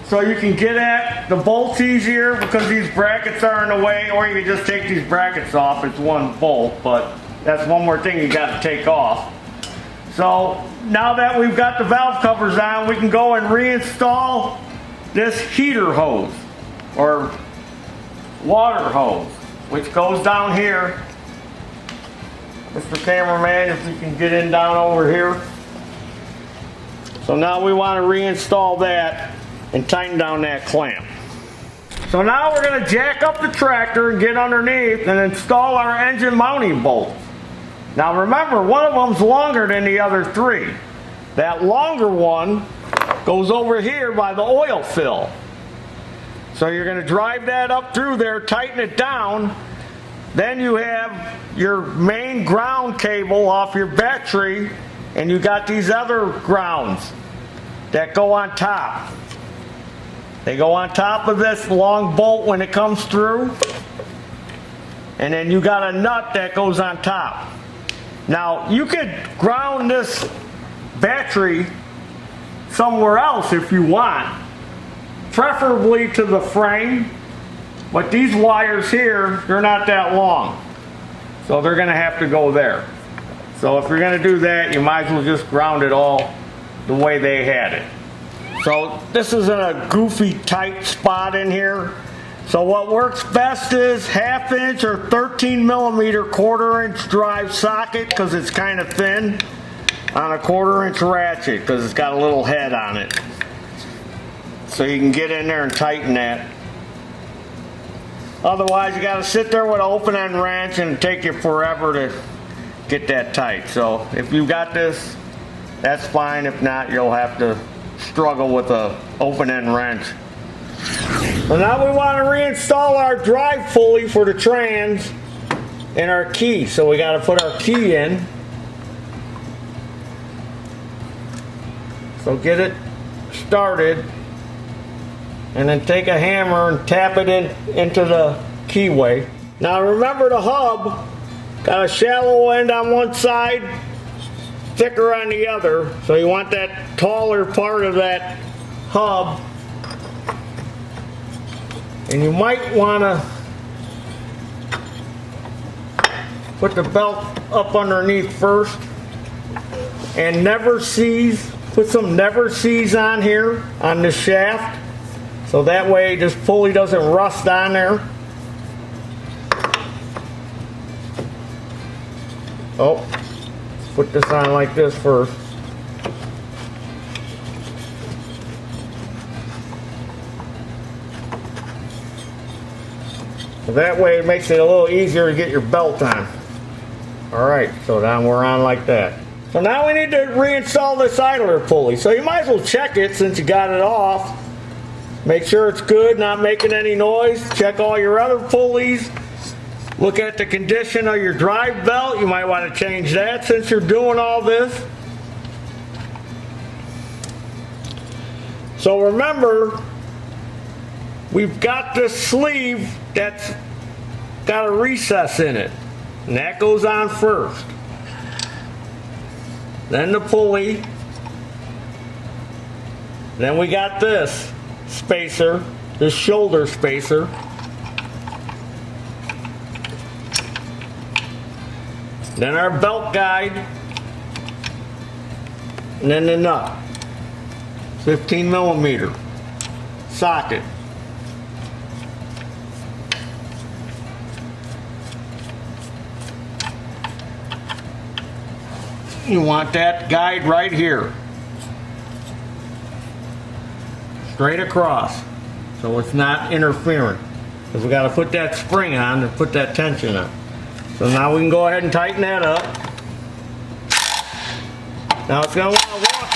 so you can get at the bolts easier, because these brackets are in the way, or you can just take these brackets off. It's one bolt, but that's one more thing you got to take off. So now that we've got the valve covers on, we can go and reinstall this heater hose or water hose, which goes down here. Mr. Cameraman, if you can get in down over here. So now we want to reinstall that and tighten down that clamp. So now we're going to jack up the tractor and get underneath and install our engine mounting bolts. Now remember, one of them's longer than the other three. That longer one goes over here by the oil fill. So you're going to drive that up through there, tighten it down. Then you have your main ground cable off your battery, and you got these other grounds that go on top. They go on top of this long bolt when it comes through, and then you got a nut that goes on top. Now you could ground this battery somewhere else if you want, preferably to the frame, but these wires here, they're not that long, so they're going to have to go there. So if you're going to do that, you might as well just ground it all the way they had it. So this is in a goofy tight spot in here. So what works best is 1/2 inch or 13 millimeter 1/4 inch drive socket, because it's kind of thin, on a 1/4 inch ratchet, because it's got a little head on it. So you can get in there and tighten that. Otherwise you got to sit there with an open end wrench and it'll take you forever to get that tight. So if you've got this, that's fine. If not, you'll have to struggle with an open end wrench. So now we want to reinstall our drive pulley for the trans and our key. So we got to put our key in. So get it started, and then take a hammer and tap it into the keyway. Now remember, the hub got a shallow end on one side, thicker on the other, so you want that taller part of that hub. And you might want to put the belt up underneath first, and never seize. Put some never seize on here on the shaft, so that way this pulley doesn't rust on there. Oh, put this on like this first. So that way it makes it a little easier to get your belt on. Alright, so now we're on like that. So now we need to reinstall this idler pulley. So you might as well check it since you got it off. Make sure it's good, not making any noise. Check all your other pulleys. Look at the condition of your drive belt. You might want to change that since you're doing all this. So remember, we've got this sleeve that's got a recess in it, and that goes on first. Then the pulley. Then we got this spacer, this shoulder spacer. Then our belt guide. And then the nut. 15 millimeter socket. You want that guide right here, straight across, so it's not interfering, because we got to put that spring on to put that tension on. So now we can go ahead and tighten that up. Now it's going to want to walk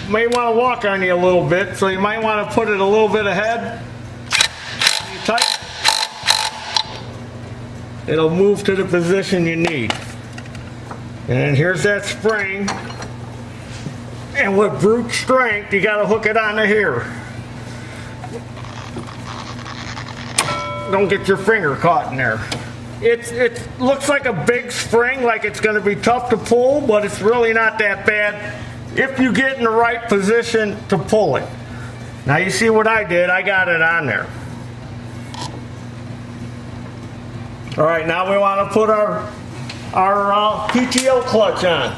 on, may want to walk on you a little bit, so you might want to put it a little bit ahead. You tighten. it'll move to the position you need. And then here's that spring. And with brute strength, you gotta hook it onto here. Don't get your finger caught in there. It looks like a big spring, like it's gonna be tough to pull, but it's really not that bad if you get in the right position to pull it. Now you see what I did, I got it on there. All right, now we wanna put our PTO clutch on.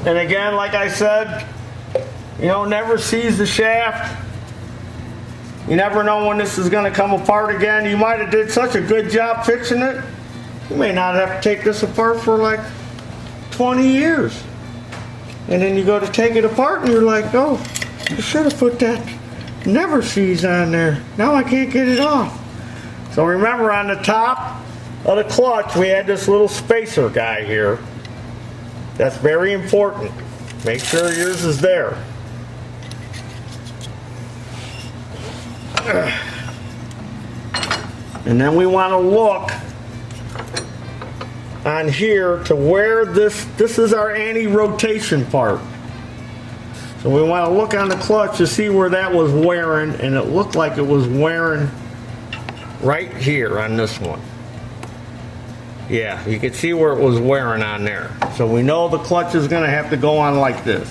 And again, like I said, you know, never seize the shaft. You never know when this is going to come apart again. You might have did such a good job fixing it, you may not have to take this apart for like 20 years. And then you go to take it apart and you're like, oh, you should have put that never seize on there. Now I can't get it off. So remember, on the top of the clutch, we had this little spacer guy here. That's very important. Make sure yours is there. And then we want to look on here to where this is our anti-rotation part. So we want to look on the clutch to see where that was wearing, and it looked like it was wearing right here on this one. Yeah, you can see where it was wearing on there. So we know the clutch is going to have to go on like this.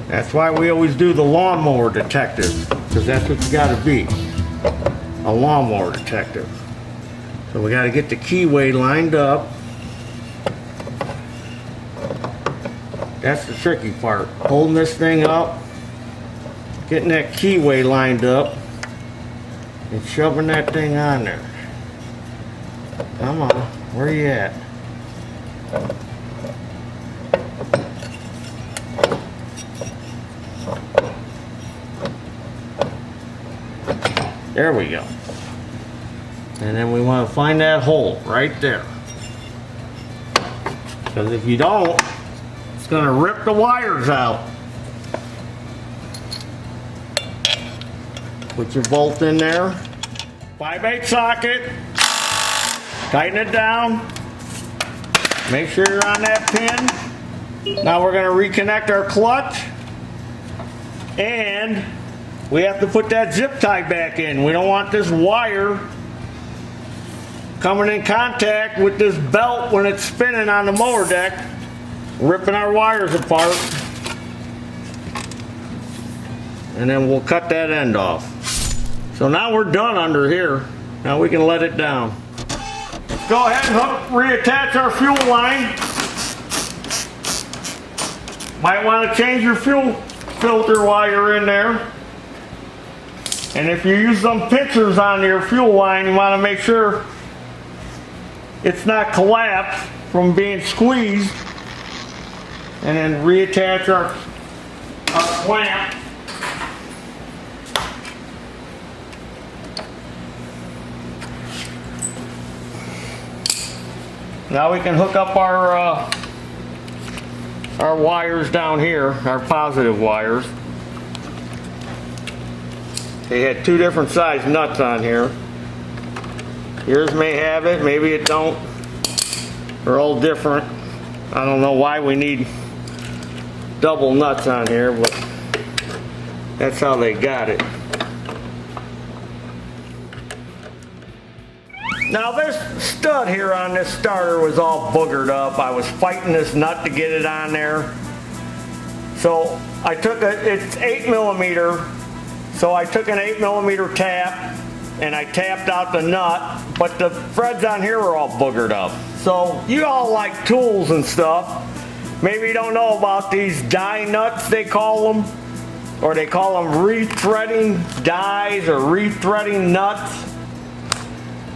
That's why we always do the lawnmower detective, because that's what you got to be, a lawnmower detective. So we got to get the keyway lined up. That's the tricky part, holding this thing up, getting that keyway lined up, and shoving that thing on there. Come on, where you at? There we go. And then we want to find that hole right there. Because if you don't, it's going to rip the wires out. Put your bolt in there. 5/8 socket. Tighten it down. Make sure you're on that pin. Now we're going to reconnect our clutch. And we have to put that zip tie back in. We don't want this wire coming in contact with this belt when it's spinning on the mower deck, ripping our wires apart. And then we'll cut that end off. So now we're done under here. Now we can let it down. Go ahead and reattach our fuel line. Might want to change your fuel filter while you're in there. And if you use some pinchers on your fuel line, you want to make sure it's not collapsed from being squeezed. And then reattach our clamp. Now we can hook up our wires down here, our positive wires. They had two different size nuts on here. Yours may have it, maybe it don't. They're all different. I don't know why we need double nuts on here, but that's how they got it. Now this stud here on this starter was all boogered up. I was fighting this nut to get it on there. So I took it's 8mm, so I took an 8mm tap and I tapped out the nut, but the threads on here were all boogered up. So you all like tools and stuff. Maybe you don't know about these die nuts, they call them, or they call them rethreading dies or rethreading nuts.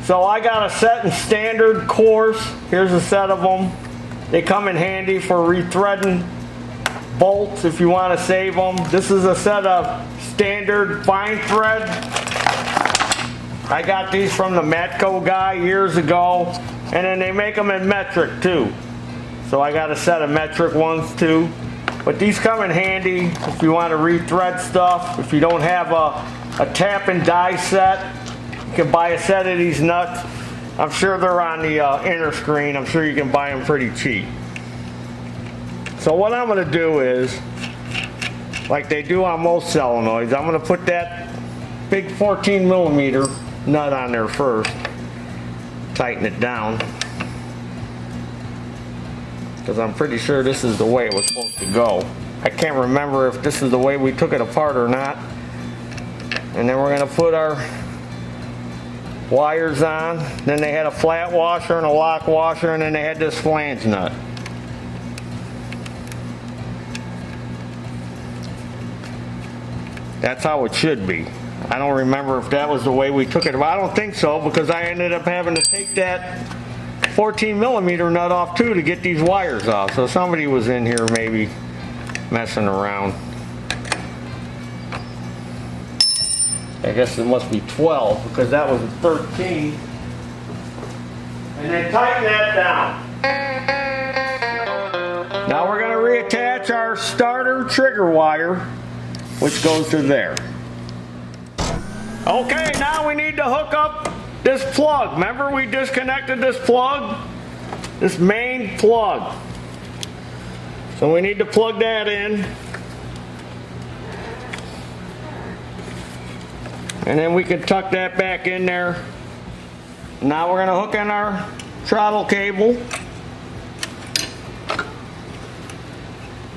So I got a set in standard course. Here's a set of them. They come in handy for rethreading bolts if you want to save them. This is a set of standard fine thread. I got these from the Matco guy years ago. And then they make them in metric too. So I got a set of metric ones too. But these come in handy if you want to rethread stuff. If you don't have a tap and die set, can buy a set of these nuts. I'm sure they're on the inner screen. I'm sure you can buy them pretty cheap. So what I'm going to do is, like they do on most solenoids, I'm going to put that big 14 millimeter nut on there first. Tighten it down. Because I'm pretty sure this is the way it was supposed to go. I can't remember if this is the way we took it apart or not. And then we're going to put our wires on. Then they had a flat washer and a lock washer, and then they had this flange nut. That's how it should be. I don't remember if that was the way we took it. I don't think so, because I ended up having to take that 14 millimeter nut off too to get these wires off. So somebody was in here maybe messing around. I guess it must be 12 because that was a 13. And then tighten that down. Now we're going to reattach our starter trigger wire, which goes to there. Okay, now we need to hook up this plug. Remember we disconnected this plug? This main plug. So we need to plug that in. And then we can tuck that back in there. Now we're going to hook in our throttle cable.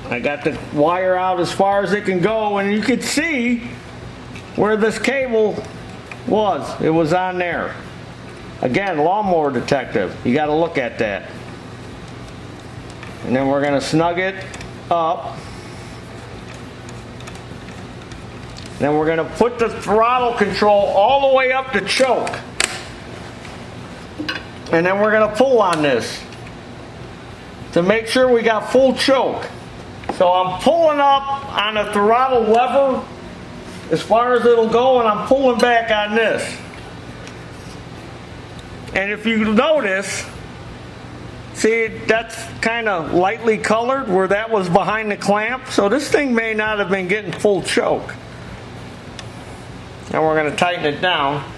I got the wire out as far as it can go, and you can see where this cable was. It was on there. Again, lawnmower detective. You got to look at that. And then we're going to snug it up. Then we're going to put the throttle control all the way up to choke. And then we're going to pull on this to make sure we got full choke. So I'm pulling up on the throttle lever as far as it'll go, and I'm pulling back on this. And if you notice, see, that's kind of lightly colored where that was behind the clamp. So this thing may not have been getting full choke. And we're going to tighten it down.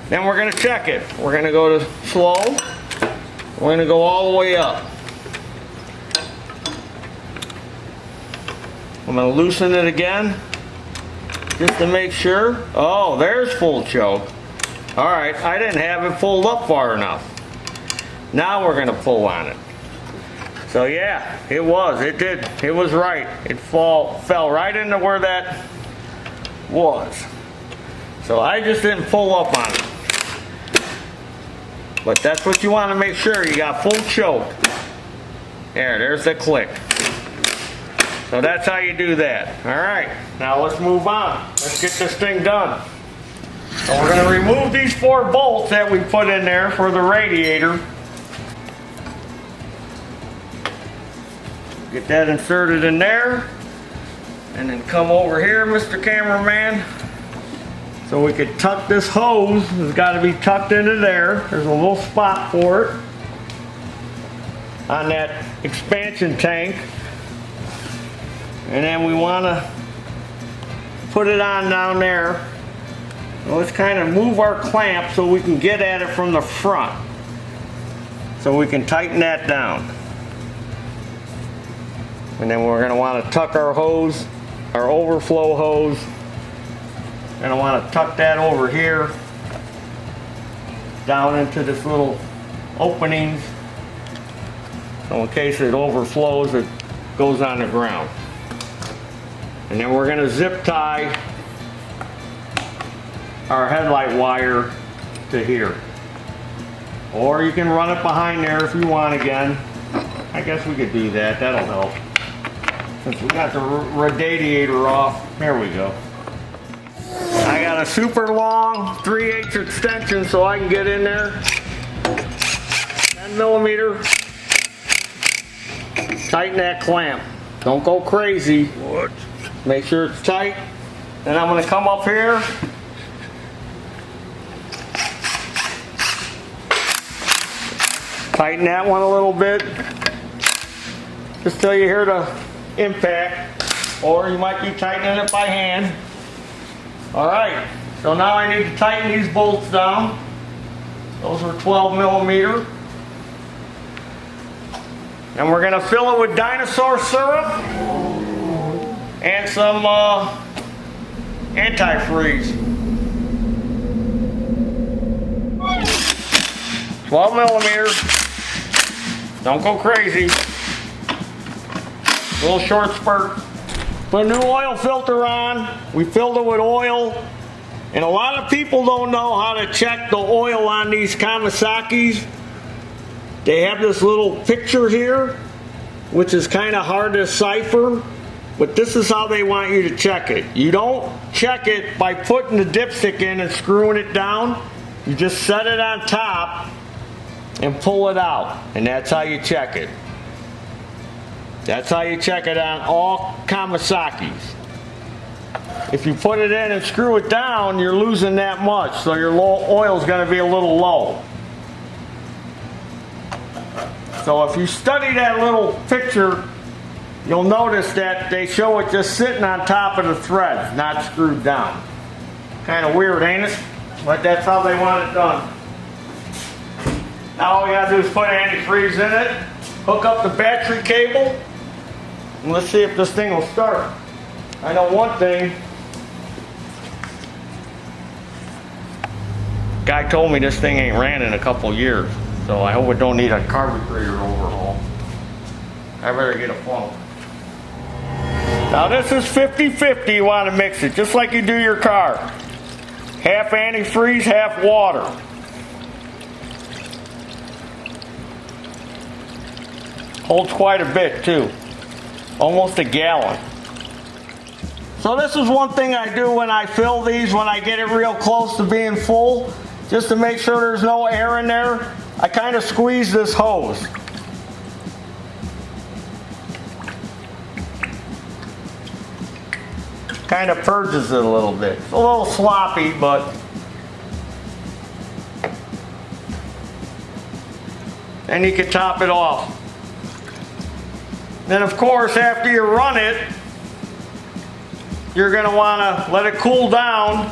Then we're going to check it. We're going to go to slow. We're going to go all the way up. I'm going to loosen it again just to make sure. Oh, there's full choke. All right, I didn't have it pulled up far enough. Now we're going to pull on it. So yeah, it was. It did. It was right. It fell right into where that was. So I just didn't pull up on it. But that's what you want to make sure. You got full choke. There's the click. So that's how you do that. All right, now let's move on. Let's get this thing done. So we're going to remove these 4 bolts that we put in there for the radiator. Get that inserted in there. And then come over here, Mr. Cameraman. So we could tuck this hose. It's got to be tucked into there. There's a little spot for it on that expansion tank. And then we want to put it on down there. So let's kind of move our clamp so we can get at it from the front. So we can tighten that down. And then we're going to want to tuck our hose, our overflow hose. And I want to tuck that over here down into this little openings. So in case it overflows, it goes on the ground. And then we're going to zip tie our headlight wire to here. Or you can run it behind there if you want again. I guess we could do that. That'll help. Since we got the radiator off, there we go. I got a super long 3/8 extension so I can get in there. 10 millimeter. Tighten that clamp. Don't go crazy. What? Make sure it's tight. Then I'm going to come up here. Tighten that one a little bit. Just till you hear the impact. Or you might be tightening it by hand. Alright. So now I need to tighten these bolts down. Those are 12 millimeter. And we're gonna fill it with dinosaur syrup and some antifreeze. 12 millimeters. Don't go crazy. A little short spurt. Put a new oil filter on. We filled it with oil. And a lot of people don't know how to check the oil on these Kawasaki's. They have this little picture here, which is kind of hard to decipher, but this is how they want you to check it. You don't check it by putting the dipstick in and screwing it down. You just set it on top and pull it out, and that's how you check it. That's how you check it on all Kawasaki's. If you put it in and screw it down, you're losing that much, so your oil is going to be a little low. So if you study that little picture, you'll notice that they show it just sitting on top of the threads, not screwed down. Kind of weird, ain't it? But that's how they want it done. Now all we gotta do is put antifreeze in it, hook up the battery cable, and let's see if this thing will start. I know one thing. Guy told me this thing ain't ran in a couple years, so I hope it don't need a carburetor overhaul. I better get a pump. Now this is 50-50, you want to mix it, just like you do your car. Half antifreeze, half water. Holds quite a bit too, almost a gallon. So this is one thing I do when I fill these, when I get it real close to being full, just to make sure there's no air in there, I kind of squeeze this hose. Kind of purges it a little bit. It's a little sloppy, but then you can top it off. Then of course, after you run it, you're going to want to let it cool down.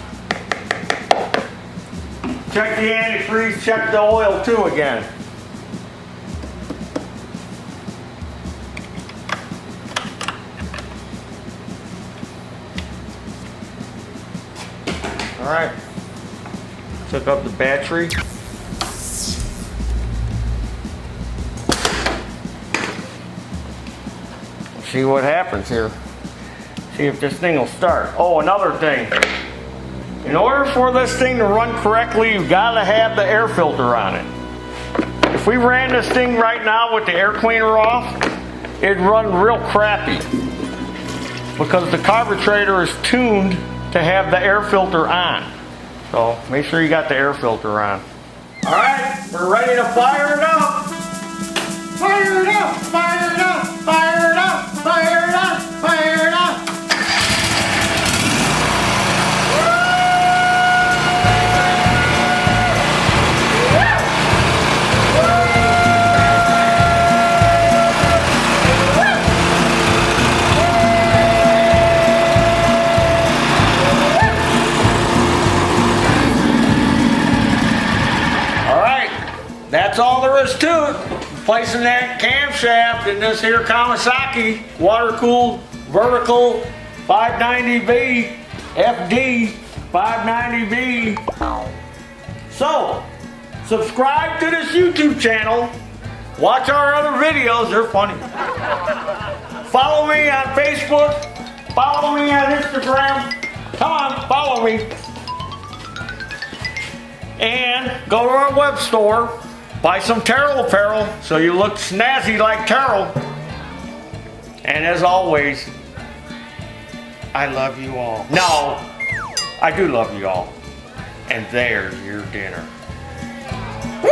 Check the antifreeze, check the oil too again. Alright, took up the battery. See what happens here. See if this thing will start. Oh, another thing. In order for this thing to run correctly, you've got to have the air filter on it. If we ran this thing right now with the air cleaner off, it'd run real crappy because the carburetor is tuned to have the air filter on. So make sure you got the air filter on. All right, we're ready to fire it up. Fire it up, fire it up, fire it up, fire it up, fire it up. That's all there is to it. Placing that camshaft in this here Kawasaki water-cooled vertical 590V FD590V. So, subscribe to this YouTube channel. Watch our other videos, they're funny. Follow me on Facebook. Follow me on Instagram. Come on, follow me. And go to our web store. Buy some Taryl apparel so you look snazzy like Taryl. And as always, I love you all. No, I do love you all. And there's your dinner. Woo!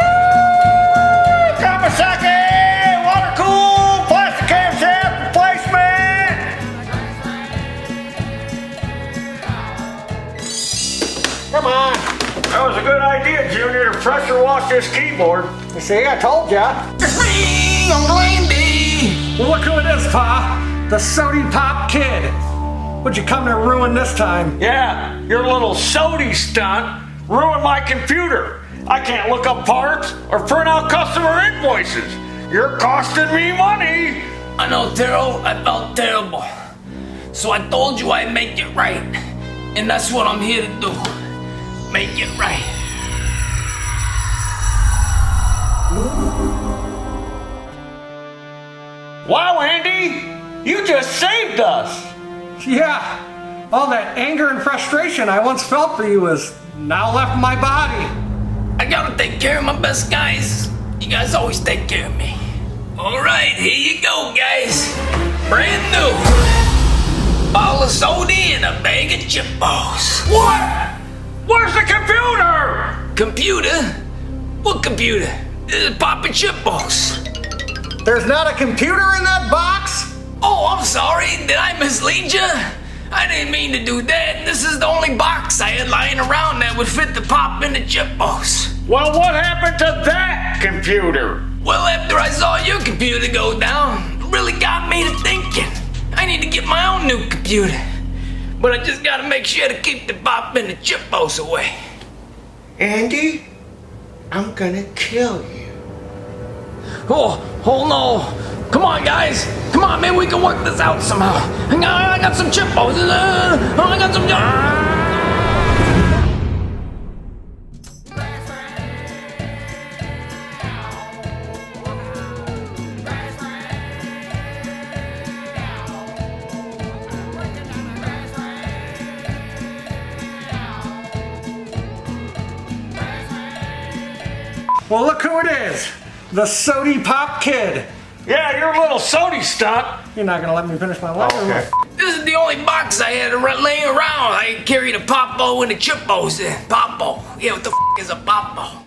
Kawasaki water-cooled plastic camshaft replacement. Come on. That was a good idea, Junior, to pressure wash this keyboard. You see, I told ya. It's me, Uncle Andy. Look who it is, Pa. The Sody Pop Kid. What'd you come to ruin this time? Yeah, your little sody stunt ruined my computer. I can't look up parts or print out customer invoices. You're costing me money. I know, Taryl, I felt terrible. So I told you I'd make it right. And that's what I'm here to do. Make it right. Wow, Andy, you just saved us. Yeah, all that anger and frustration I once felt for you has now left my body. I gotta take care of my best guys. You guys always take care of me. Alright, here you go, guys. Brand new. Bottle of soda and a bag of chip balls. What? Where's the computer? Computer? What computer? Poppin' chip balls. There's not a computer in that box? Oh, I'm sorry. Did I mislead you? I didn't mean to do that. This is the only box I had lying around that would fit the pop in the chip balls. Well, what happened to that computer? Well, after I saw your computer go down, it really got me to thinking. I need to get my own new computer. But I just gotta make sure to keep the pop and the chip balls away. Andy, I'm gonna kill you. Oh no. Come on, guys. Come on, man, we can work this out somehow. I got some chip balls. I got some... Well, look who it is. The Sody Pop Kid. Yeah, your little sody stunt. You're not gonna let me finish my letter. Okay. This is the only box I had laying around. I carried a Popo and a Chipos in. Popo. Yeah, what the f is a Popo?